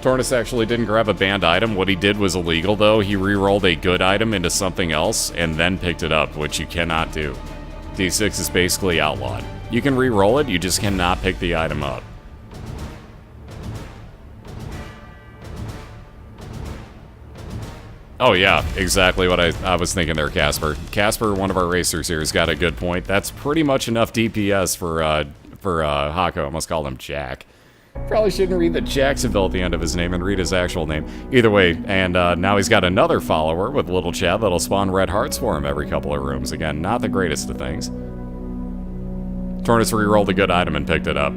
S1: TorNis actually didn't grab a banned item. What he did was illegal, though. He re-rolled a good item into something else and then picked it up, which you cannot do. D6 is basically outlawed. You can re-roll it, you just cannot pick the item up. Oh yeah, exactly what I was thinking there, Casper. Casper, one of our racers here, has got a good point. That's pretty much enough DPS for Hakku. I almost called him Jack. Probably shouldn't read the Jacksonville at the end of his name and read his actual name. Either way, and now he's got another follower with little Chad that'll spawn red hearts for him every couple of rooms. Again, not the greatest of things. TorNis re-rolled a good item and picked it up.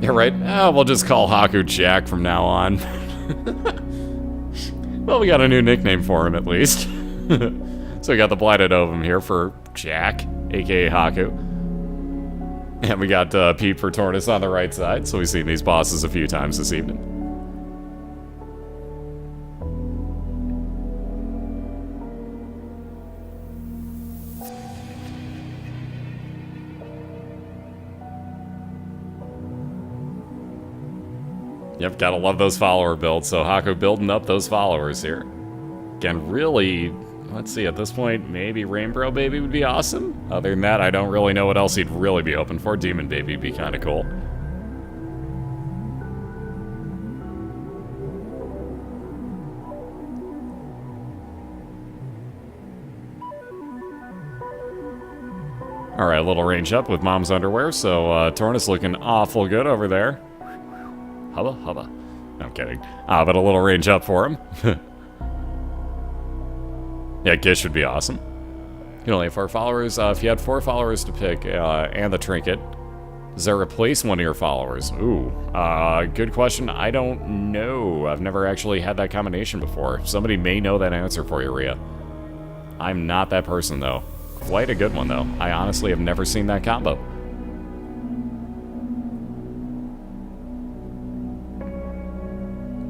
S1: Yeah, right? We'll just call Hakku Jack from now on. Well, we got a new nickname for him, at least. So we got the Blighted Ovum here for Jack, a.k.a. Hakku. And we got Pete for TorNis on the right side, so we've seen these bosses a few times this evening. Yep, gotta love those follower builds, so Hakku building up those followers here. Again, really, let's see, at this point, maybe Rainbow Baby would be awesome. Other than that, I don't really know what else he'd really be open for. Demon Baby would be kind of cool. Alright, a little range up with Mom's underwear, so TorNis looking awful good over there. Hubba, hubba. No, I'm kidding. But a little range up for him. Yeah, Gish would be awesome. You can only have 4 followers. If you had 4 followers to pick and the trinket, does that replace one of your followers? Ooh, good question. I don't know. I've never actually had that combination before. Somebody may know that answer for you, Rhea. I'm not that person, though. Quite a good one, though. I honestly have never seen that combo.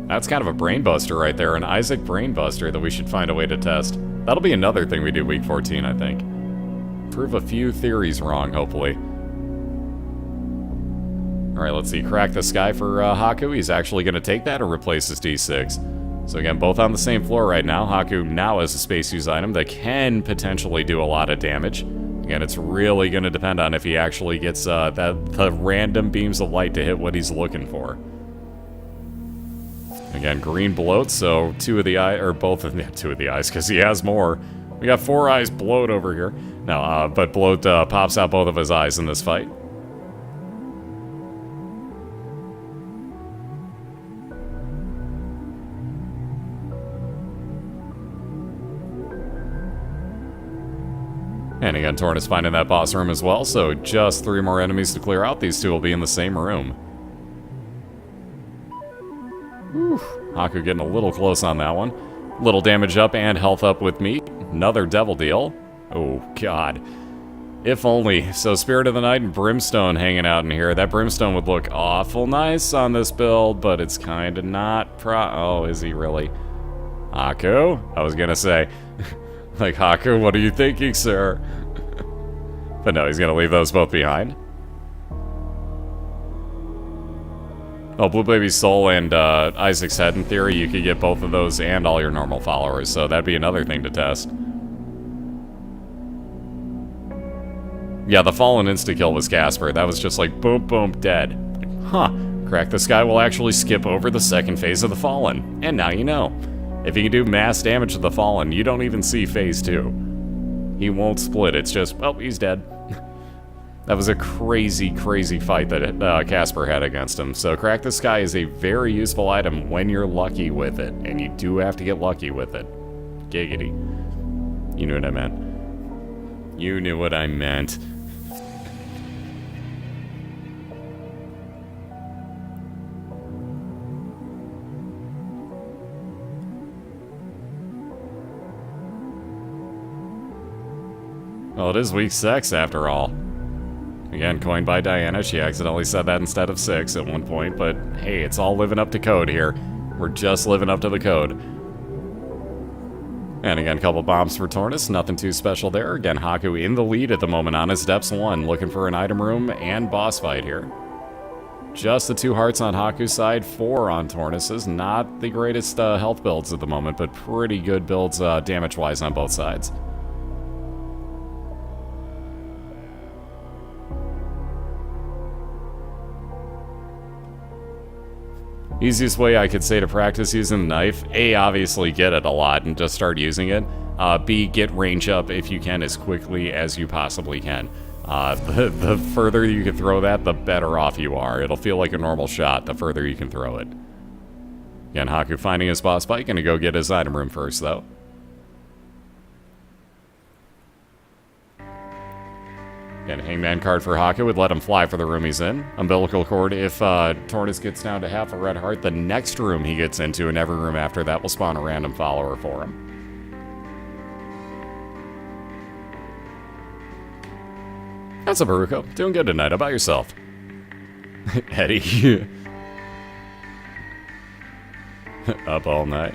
S1: That's kind of a brain buster right there, an Isaac brain buster that we should find a way to test. That'll be another thing we do week 14, I think. Prove a few theories wrong, hopefully. Alright, let's see. Crack the sky for Hakku. He's actually going to take that or replace his D6. So again, both on the same floor right now. Hakku now has a space use item that can potentially do a lot of damage. Again, it's really going to depend on if he actually gets the random beams of light to hit what he's looking for. Again, green bloat, so 2 of the eye, or both of the 2 of the eyes, because he has more. We got 4 eyes bloat over here. No, but bloat pops out both of his eyes in this fight. And again, TorNis finding that boss room as well, so just 3 more enemies to clear out. These 2 will be in the same room. Whew. Hakku getting a little close on that one. Little damage up and health up with meat. Another devil deal. Oh, God. If only. So Spirit of the Night and Brimstone hanging out in here. That Brimstone would look awful nice on this build, but it's kind of not oh, is he really? Hakku? I was gonna say... Like, Hakku, what are you thinking, sir? But no, he's gonna leave those both behind. Oh, Blue Baby's Soul and Isaac's Head, in theory, you could get both of those and all your normal followers, so that'd be another thing to test. Yeah, the Fallen insta-kill was Casper. That was just like, boom, boom, dead. Huh. Crack the Sky will actually skip over the second phase of the Fallen. And now you know. If he can do mass damage to the Fallen, you don't even see phase 2. He won't split, it's just, well, he's dead. That was a crazy, crazy fight that Casper had against him. So Crack the Sky is a very useful item when you're lucky with it. And you do have to get lucky with it. Giggity. You knew what I meant. You knew what I meant. Well, it is week 6 after all. Again, coined by Diana. She accidentally said that instead of 6 at one point, but hey, it's all living up to code here. We're just living up to the code. And again, a couple bombs for TorNis. Nothing too special there. Again, Hakku in the lead at the moment on his Depths 1, looking for an item room and boss fight here. Just the 2 hearts on Haku's side, 4 on TorNis's. Not the greatest health builds at the moment, but pretty good builds damage-wise on both sides. Easiest way I could say to practice using the knife, A, obviously get it a lot and just start using it. B, get range up if you can as quickly as you possibly can. The further you can throw that, the better off you are. It'll feel like a normal shot the further you can throw it. Again, Hakku finding his boss fight, gonna go get his item room first though. Again, Hangman card for Hakku would let him fly for the room he's in. Umbilical cord, if TorNis gets down to half a red heart, the next room he gets into and every room after that will spawn a random follower for him. That's a Baruko. Doing good tonight. How about yourself? Eddie. Up all night.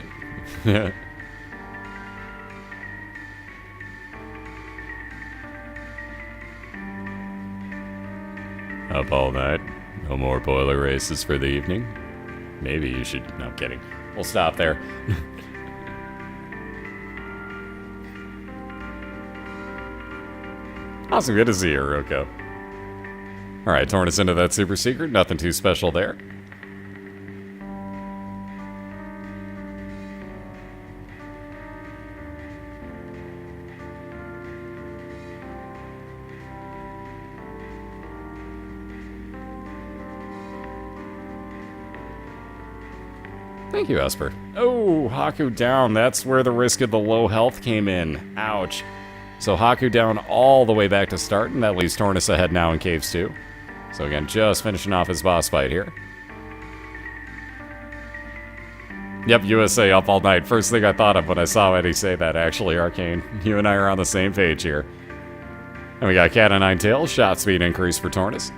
S1: Up all night. No more boiler races for the evening. Maybe you should... No, I'm kidding. We'll stop there. Awesome, good to see you, Roko. Alright, TorNis into that super secret. Nothing too special there. Thank you, Esper. Oh, Hakku down. That's where the risk of the low health came in. Ouch. So Hakku down all the way back to start, and that leaves TorNis ahead now in Caves 2. So again, just finishing off his boss fight here. Yep, USA up all night. First thing I thought of when I saw Eddie say that, actually, Arcane. You and I are on the same page here. And we got Cat o' Nine Tails, shot speed increase for TorNis.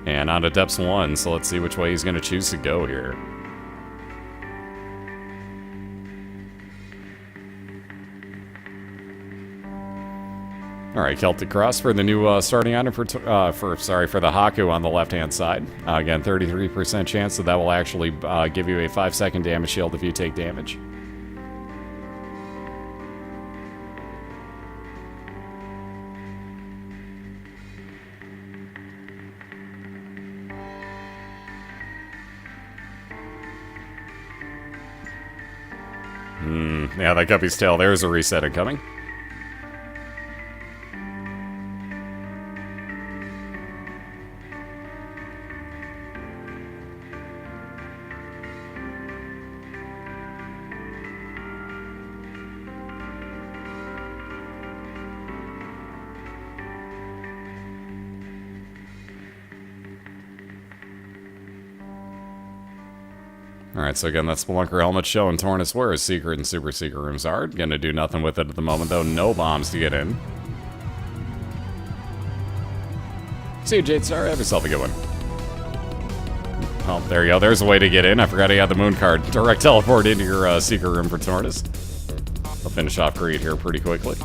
S1: And on to Depths 1, so let's see which way he's going to choose to go here. Alright, Celtic Cross for the new starting item for the Hakku on the left-hand side. Again, 33% chance that will actually give you a 5-second damage shield if you take damage. Yeah, that Guppy's tail, there's a reset incoming. Alright, so again, that's Spelunker helmet showing TorNis where his secret and super secret rooms are. Gonna do nothing with it at the moment, though. No bombs to get in. See you, Jade Star. Have yourself a good one. Oh, there you go. There's a way to get in. I forgot he had the moon card. Direct teleport into your secret room for TorNis. I'll finish off Creed here pretty quickly.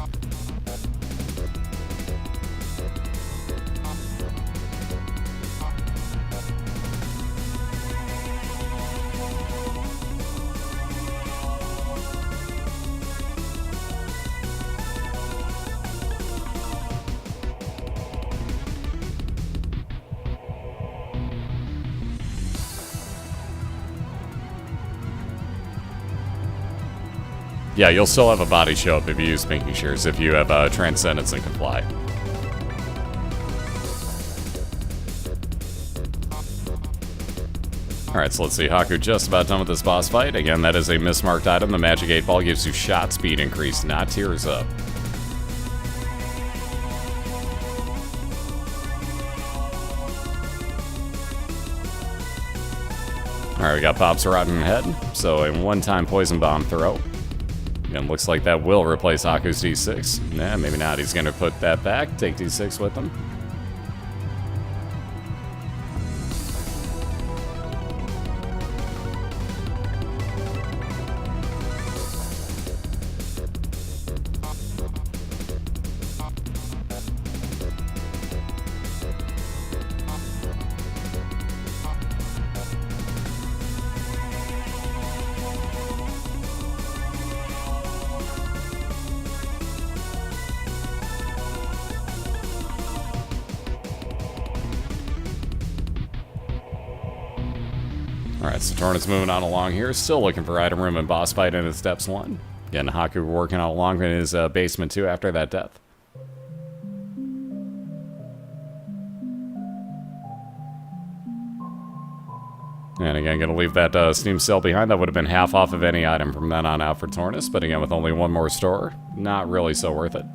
S1: Yeah, you'll still have a body show up if you use Pinky Shears, if you have Transcendence and Comply. Alright, so let's see. Hakku just about done with this boss fight. Again, that is a mismarked item. The Magic 8 Ball gives you shot speed increase, not Tears Up. Alright, we got Pop's Rotten Head, so a one-time Poison Bomb throw. And looks like that will replace Hakku's D6. Nah, maybe not. He's going to put that back, take D6 with him. Alright, so TorNis moving on along here. Still looking for item room and boss fight in his Steps 1. Again, Hakku working on along in his basement 2 after that death. And again, going to leave that Steam sale behind. That would have been half off of any item from then on out for TorNis. But again, with only one more store, not really so worth it.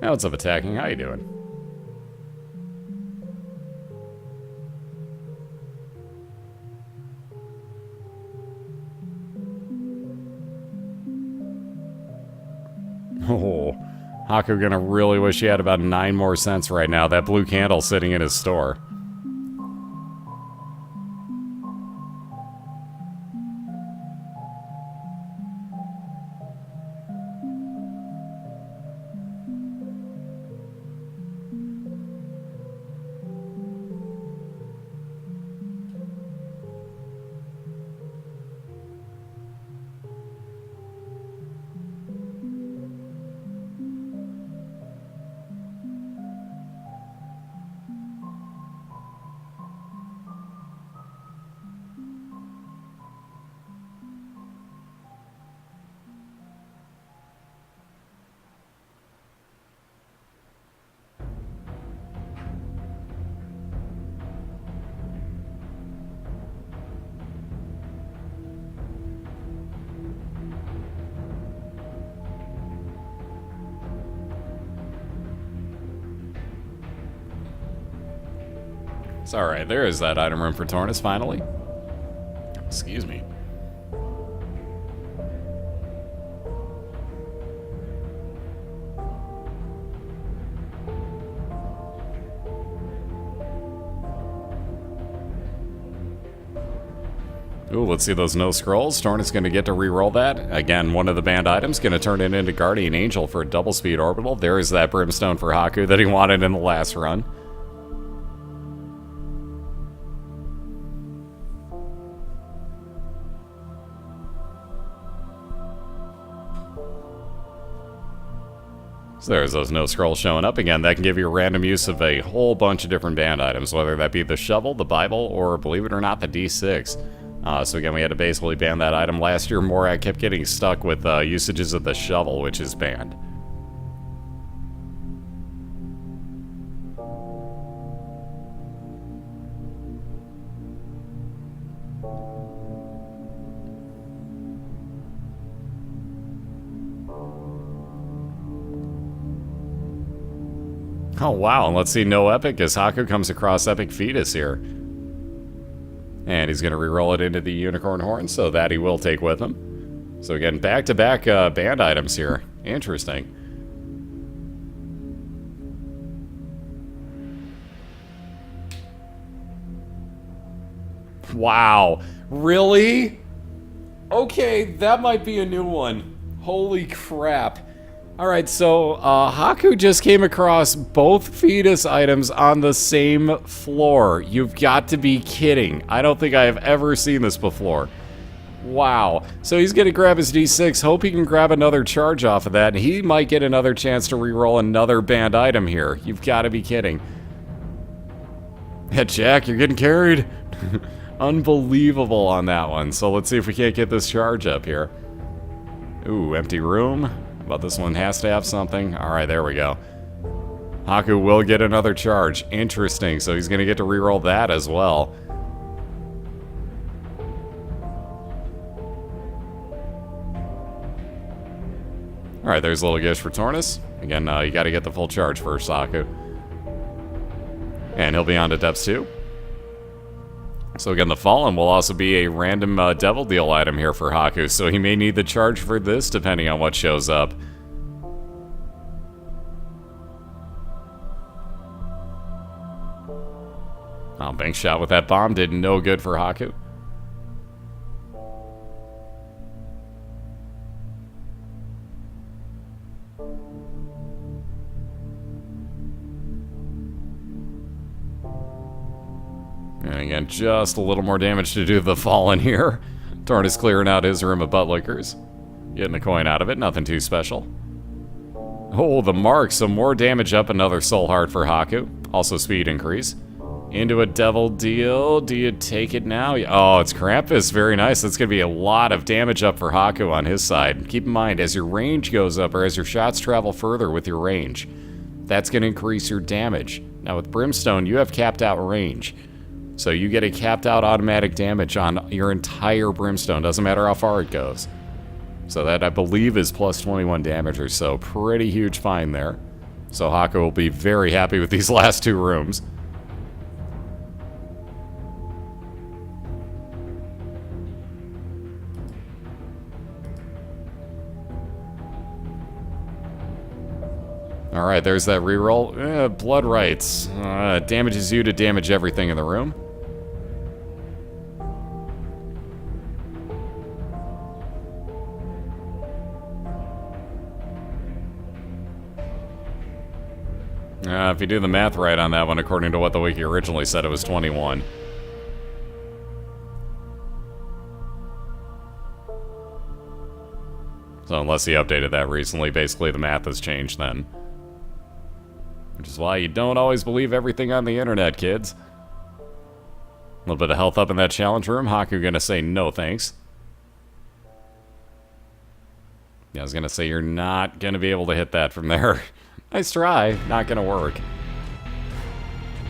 S1: Now what's up, attacking? How you doing? Oh, Hakku gonna really wish he had about 9 more cents right now. That blue candle sitting in his store. It's alright, there is that item room for TorNis, finally. Excuse me. Ooh, let's see those no scrolls. TorNis going to get to re-roll that. Again, one of the banned items, going to turn it into Guardian Angel for a double speed orbital. There is that Brimstone for Hakku that he wanted in the last run. So there's those no scrolls showing up. Again, that can give you a random use of a whole bunch of different banned items, whether that be the shovel, the Bible, or believe it or not, the D6. So again, we had to basically ban that item. Last year, Morak kept getting stuck with usages of the shovel, which is banned. Oh wow, and let's see no epic as Hakku comes across epic fetus here. And he's going to re-roll it into the unicorn horn, so that he will take with him. So again, back-to-back banned items here. Interesting. Wow. Really? Okay, that might be a new one. Holy crap. Alright, so Hakku just came across both fetus items on the same floor. You've got to be kidding. I don't think I have ever seen this before. Wow. So he's going to grab his D6, hope he can grab another charge off of that, and he might get another chance to reroll another banned item here. You've got to be kidding. Yeah, Jack, you're getting carried. Unbelievable on that one. So let's see if we can't get this charge up here. Ooh, empty room. But this one has to have something. Alright, there we go. Hakku will get another charge. Interesting, so he's going to get to reroll that as well. Alright, there's a little gish for TorNis. Again, you got to get the full charge first, Hakku. And he'll be on to depths 2. So again, the Fallen will also be a random Devil Deal item here for Hakku, so he may need the charge for this depending on what shows up. Oh, bank shot with that bomb did no good for Hakku. And again, just a little more damage to do the Fallen here. TorNis clearing out his room of butt lickers. Getting a coin out of it, nothing too special. Oh, the mark, some more damage up, another soul heart for Hakku. Also speed increase. Into a Devil Deal, do you take it now? Oh, it's Krampus, very nice. That's going to be a lot of damage up for Hakku on his side. Keep in mind, as your range goes up, or as your shots travel further with your range, that's going to increase your damage. Now with Brimstone, you have capped out range. So you get a capped out automatic damage on your entire Brimstone, doesn't matter how far it goes. So that, I believe, is plus 21 damage or so. Pretty huge find there. So Hakku will be very happy with these last two rooms. Alright, there's that reroll. Blood Rights. Damages you to damage everything in the room. If you do the math right on that one, according to what the wiki originally said, it was 21. So unless he updated that recently, basically the math has changed then. Which is why you don't always believe everything on the internet, kids. A little bit of health up in that challenge room. Hakku gonna say no thanks. Yeah, I was gonna say you're not gonna be able to hit that from there. Nice try, not gonna work.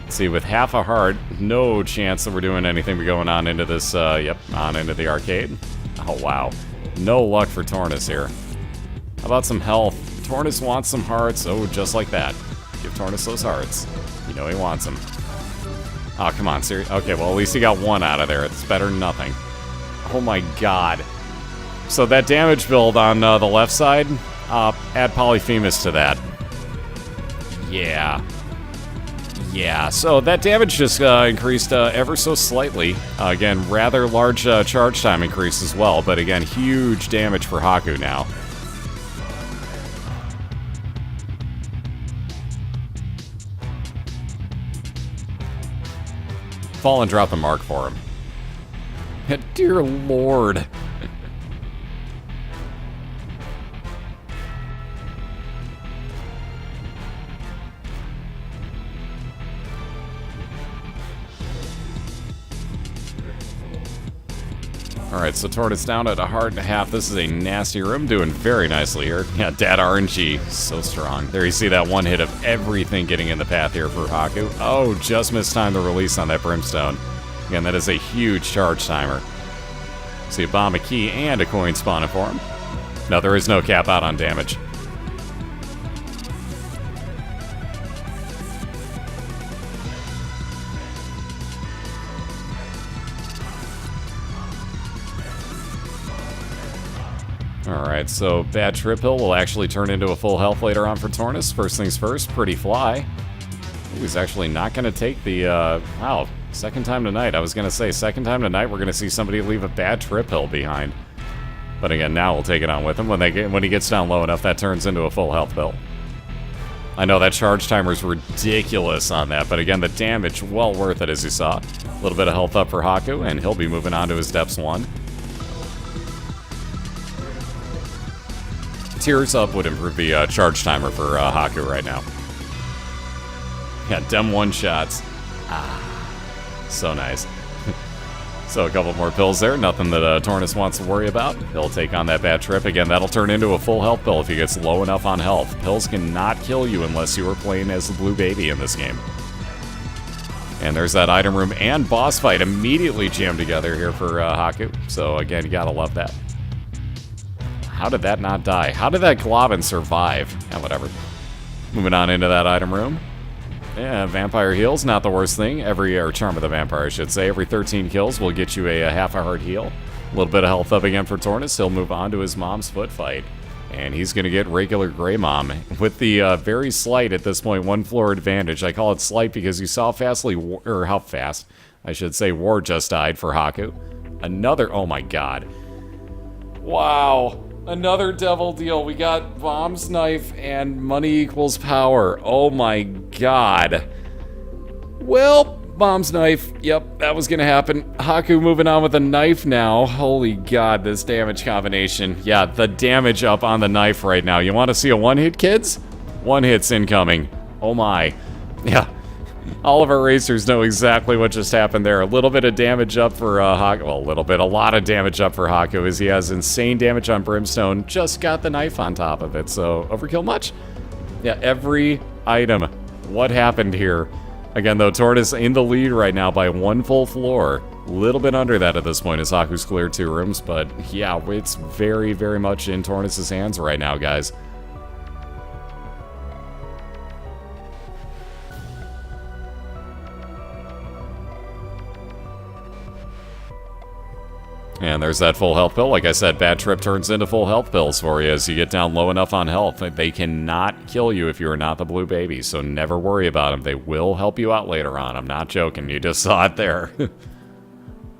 S1: Let's see, with half a heart, no chance that we're doing anything but going on into this, on into the arcade. Oh, wow. No luck for TorNis here. How about some health? TorNis wants some hearts. Oh, just like that. Give TorNis those hearts. You know he wants them. Oh, come on, seriously. Okay, well, at least he got one out of there. It's better than nothing. Oh my god. So that damage build on the left side, add Polyphemus to that. Yeah. Yeah, so that damage just increased ever so slightly. Again, rather large charge time increase as well, but again, huge damage for Hakku now. Fall and drop the mark for him. Dear Lord. Alright, so TorNis down at a heart and a half. This is a nasty room, doing very nicely here. Yeah, Dad RNG, so strong. There you see that one hit of everything getting in the path here for Hakku. Oh, just missed time to release on that Brimstone. Again, that is a huge charge timer. See a bomb, a key, and a coin spawning for him. No, there is no cap out on damage. Alright, so Bad Trip Hill will actually turn into a full health later on for TorNis. First things first, Pretty Fly. Ooh, he's actually not going to take the, wow, second time tonight. I was going to say, second time tonight we're going to see somebody leave a Bad Trip Hill behind. But again, now we'll take it on with him. When he gets down low enough, that turns into a full health bill. I know that charge timer's ridiculous on that, but again, the damage, well worth it as you saw. A little bit of health up for Hakku, and he'll be moving on to his Depths 1. Tears Up would improve the charge timer for Hakku right now. Yeah, dem one-shots. Ah, so nice. So a couple more pills there, nothing that TorNis wants to worry about. He'll take on that Bad Trip. Again, that'll turn into a full health pill if he gets low enough on health. Pills cannot kill you unless you are playing as the blue baby in this game. And there's that item room and boss fight immediately jammed together here for Hakku. So again, you gotta love that. How did that not die? How did that Globin survive? Yeah, whatever. Moving on into that item room. Yeah, Vampire heals, not the worst thing. Or Charm of the Vampire, I should say. Every 13 kills will get you a half a heart heal. A little bit of health up again for TorNis. He'll move on to his mom's foot fight. And he's going to get regular Grey Mom with the very slight, at this point, 1 floor advantage. I call it slight because you saw how fast, I should say, War just died for Hakku. Another, oh my god. Wow. Another devil deal. We got Bomb's Knife and money equals power. Oh my god. Well, Bomb's Knife. Yep, that was gonna happen. Hakku moving on with a knife now. Holy god, this damage combination. Yeah, the damage up on the knife right now. You want to see a one-hit, kids? One hit's incoming. Oh my. Yeah. All of our racers know exactly what just happened there. A little bit of damage up for Hakku. Well, a lot of damage up for Hakku as he has insane damage on Brimstone. Just got the knife on top of it. So, overkill much? Yeah, every item. What happened here? Again, though, TorNis in the lead right now by 1 full floor. A little bit under that at this point as Haku's cleared 2 rooms. But, yeah, it's very, very much in TorNis' hands right now, guys. And there's that full health pill. Like I said, Bad Trip turns into full health pills for you as you get down low enough on health. They cannot kill you if you are not the blue baby, so never worry about them. They will help you out later on. I'm not joking. You just saw it there.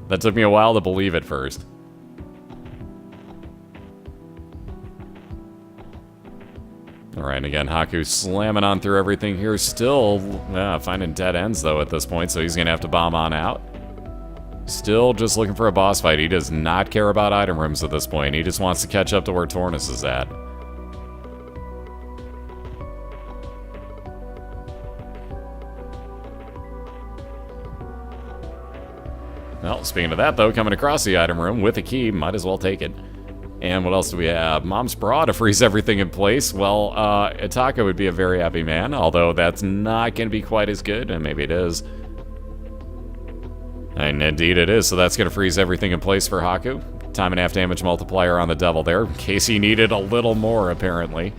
S1: That took me a while to believe at first. Alright, again, Hakku slamming on through everything here. Still finding dead ends, though, at this point, so he's going to have to bomb on out. Still just looking for a boss fight. He does not care about item rooms at this point. He just wants to catch up to where TorNis is at. Well, speaking of that, though, coming across the item room with a key, might as well take it. And what else do we have? Mom's Bra to freeze everything in place. Well, Itaka would be a very happy man, although that's not going to be quite as good, and maybe it is. And indeed it is, so that's going to freeze everything in place for Hakku. Time and half damage multiplier on the devil there, in case he needed a little more, apparently.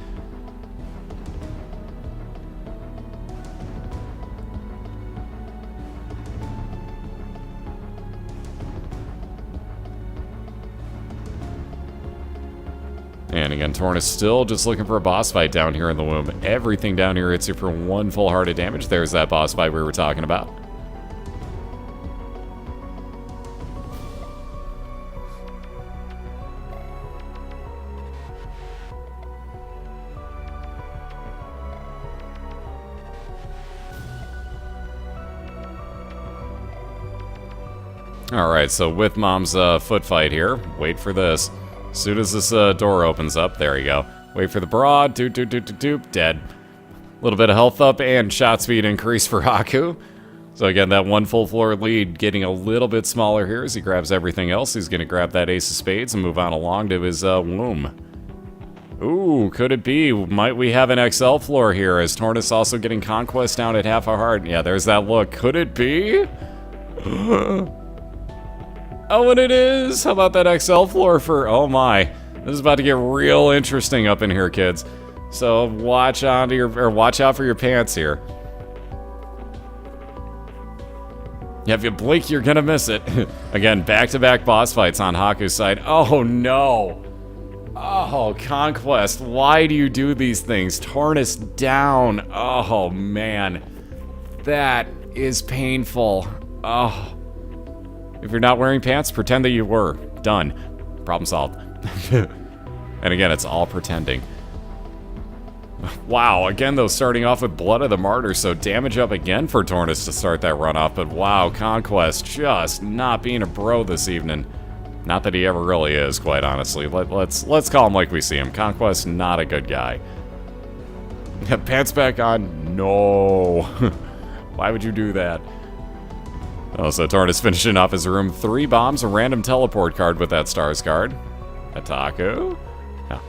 S1: TorNis still just looking for a boss fight down here in the womb. Everything down here hits you for 1 full heart of damage. There's that boss fight we were talking about. Alright, so with Mom's foot fight here, wait for this. As soon as this door opens up, there you go. Wait for the broad, doop, dead. A little bit of health up and shot speed increase for Hakku. So again, that 1 full floor lead getting a little bit smaller here as he grabs everything else. He's going to grab that ace of spades and move on along to his womb. Ooh, could it be? Might we have an XL floor here as TorNis also getting Conquest down at half a heart? Yeah, there's that look. Could it be? Oh, and it is! How about that XL floor for... Oh my. This is about to get real interesting up in here, kids. So watch out for your pants here. Yeah, if you blink, you're gonna miss it. Again, back-to-back boss fights on Hakku's side. Oh no! Oh, Conquest, why do you do these things? TorNis down. Oh man. That is painful. Oh. If you're not wearing pants, pretend that you were. Done. Problem solved. And again, it's all pretending. Wow, again though, starting off with Blood of the Martyr, so damage up again for TorNis to start that run off, but wow, Conquest just not being a bro this evening. Not that he ever really is, quite honestly. Let's call him like we see him. Conquest, not a good guy. Pants back on? No. Why would you do that? Oh, so TorNis finishing off his room. 3 bombs, a random teleport card with that stars card. TheHakku? Oh.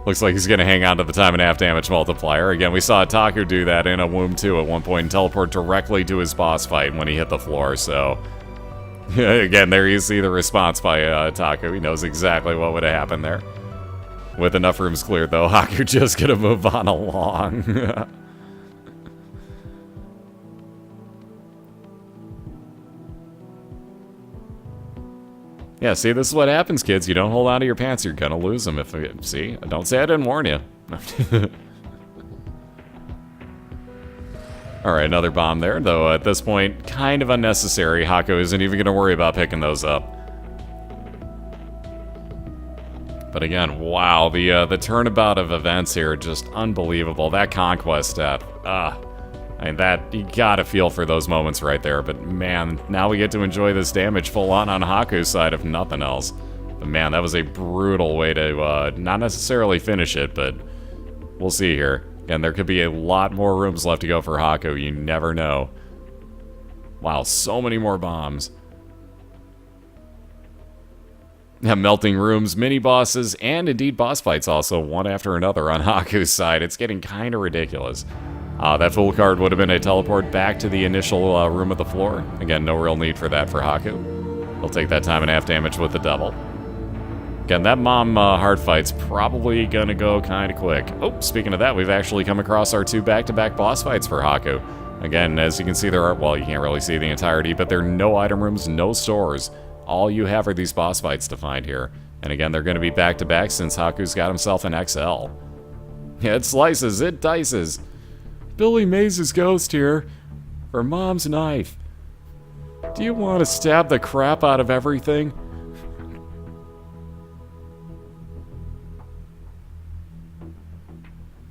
S1: Looks like he's going to hang on to the time and a half damage multiplier. Again, we saw TheHakku do that in a womb 2 at one point and teleport directly to his boss fight when he hit the floor, so... Again, there you see the response by TheHakku. He knows exactly what would have happened there. With enough rooms cleared, though, Hakku just going to move on along. Yeah, see, this is what happens, kids. You don't hold on to your pants, you're gonna lose them. See, don't say I didn't warn you. Alright, another bomb there, though at this point, kind of unnecessary. Hakku isn't even gonna worry about picking those up. But again, wow, the turnabout of events here, just unbelievable. That Conquest step, I mean, that, you gotta feel for those moments right there, but man, now we get to enjoy this damage full on Hakku's side, if nothing else. But man, that was a brutal way to, not necessarily finish it, but we'll see here. Again, there could be a lot more rooms left to go for Hakku, you never know. Wow, so many more bombs. Yeah, melting rooms, mini-bosses, and indeed boss fights also, one after another on Hakku's side. It's getting kinda ridiculous. That full card would have been a teleport back to the initial room of the floor. Again, no real need for that for Hakku. He'll take that time and a half damage with the double. Again, that mom hard fight's probably gonna go kind of quick. Oh, speaking of that, we've actually come across our 2 back-to-back boss fights for Hakku. Again, as you can see, there are, well, you can't really see the entirety, but there are no item rooms, no stores. All you have are these boss fights to find here. And again, they're gonna be back-to-back since Hakku's got himself an XL. Yeah, it slices, it dices. Billy Mays' ghost here for Mom's knife. Do you want to stab the crap out of everything?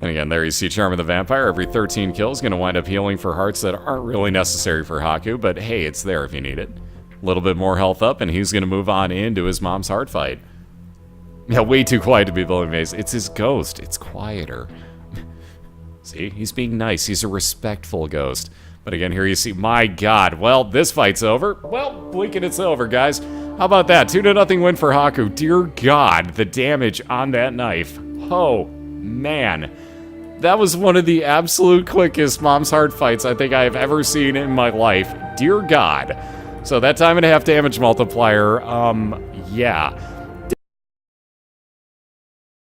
S1: And again, there you see Charm of the Vampire. Every 13 kills going to wind up healing for hearts that aren't really necessary for Hakku, but hey, it's there if you need it. A little bit more health up, and he's going to move on into his mom's heart fight. Yeah, way too quiet to be Billy Mays. It's his ghost. It's quieter. See, he's being nice. He's a respectful ghost. But again, here you see, my God. Well, this fight's over. Well, blink and it's over, guys. How about that? 2-0 win for Hakku. Dear God, the damage on that knife. Oh, man. That was one of the absolute quickest Mom's Heart fights I think I have ever seen in my life. Dear God. So that time and a half damage multiplier, yeah.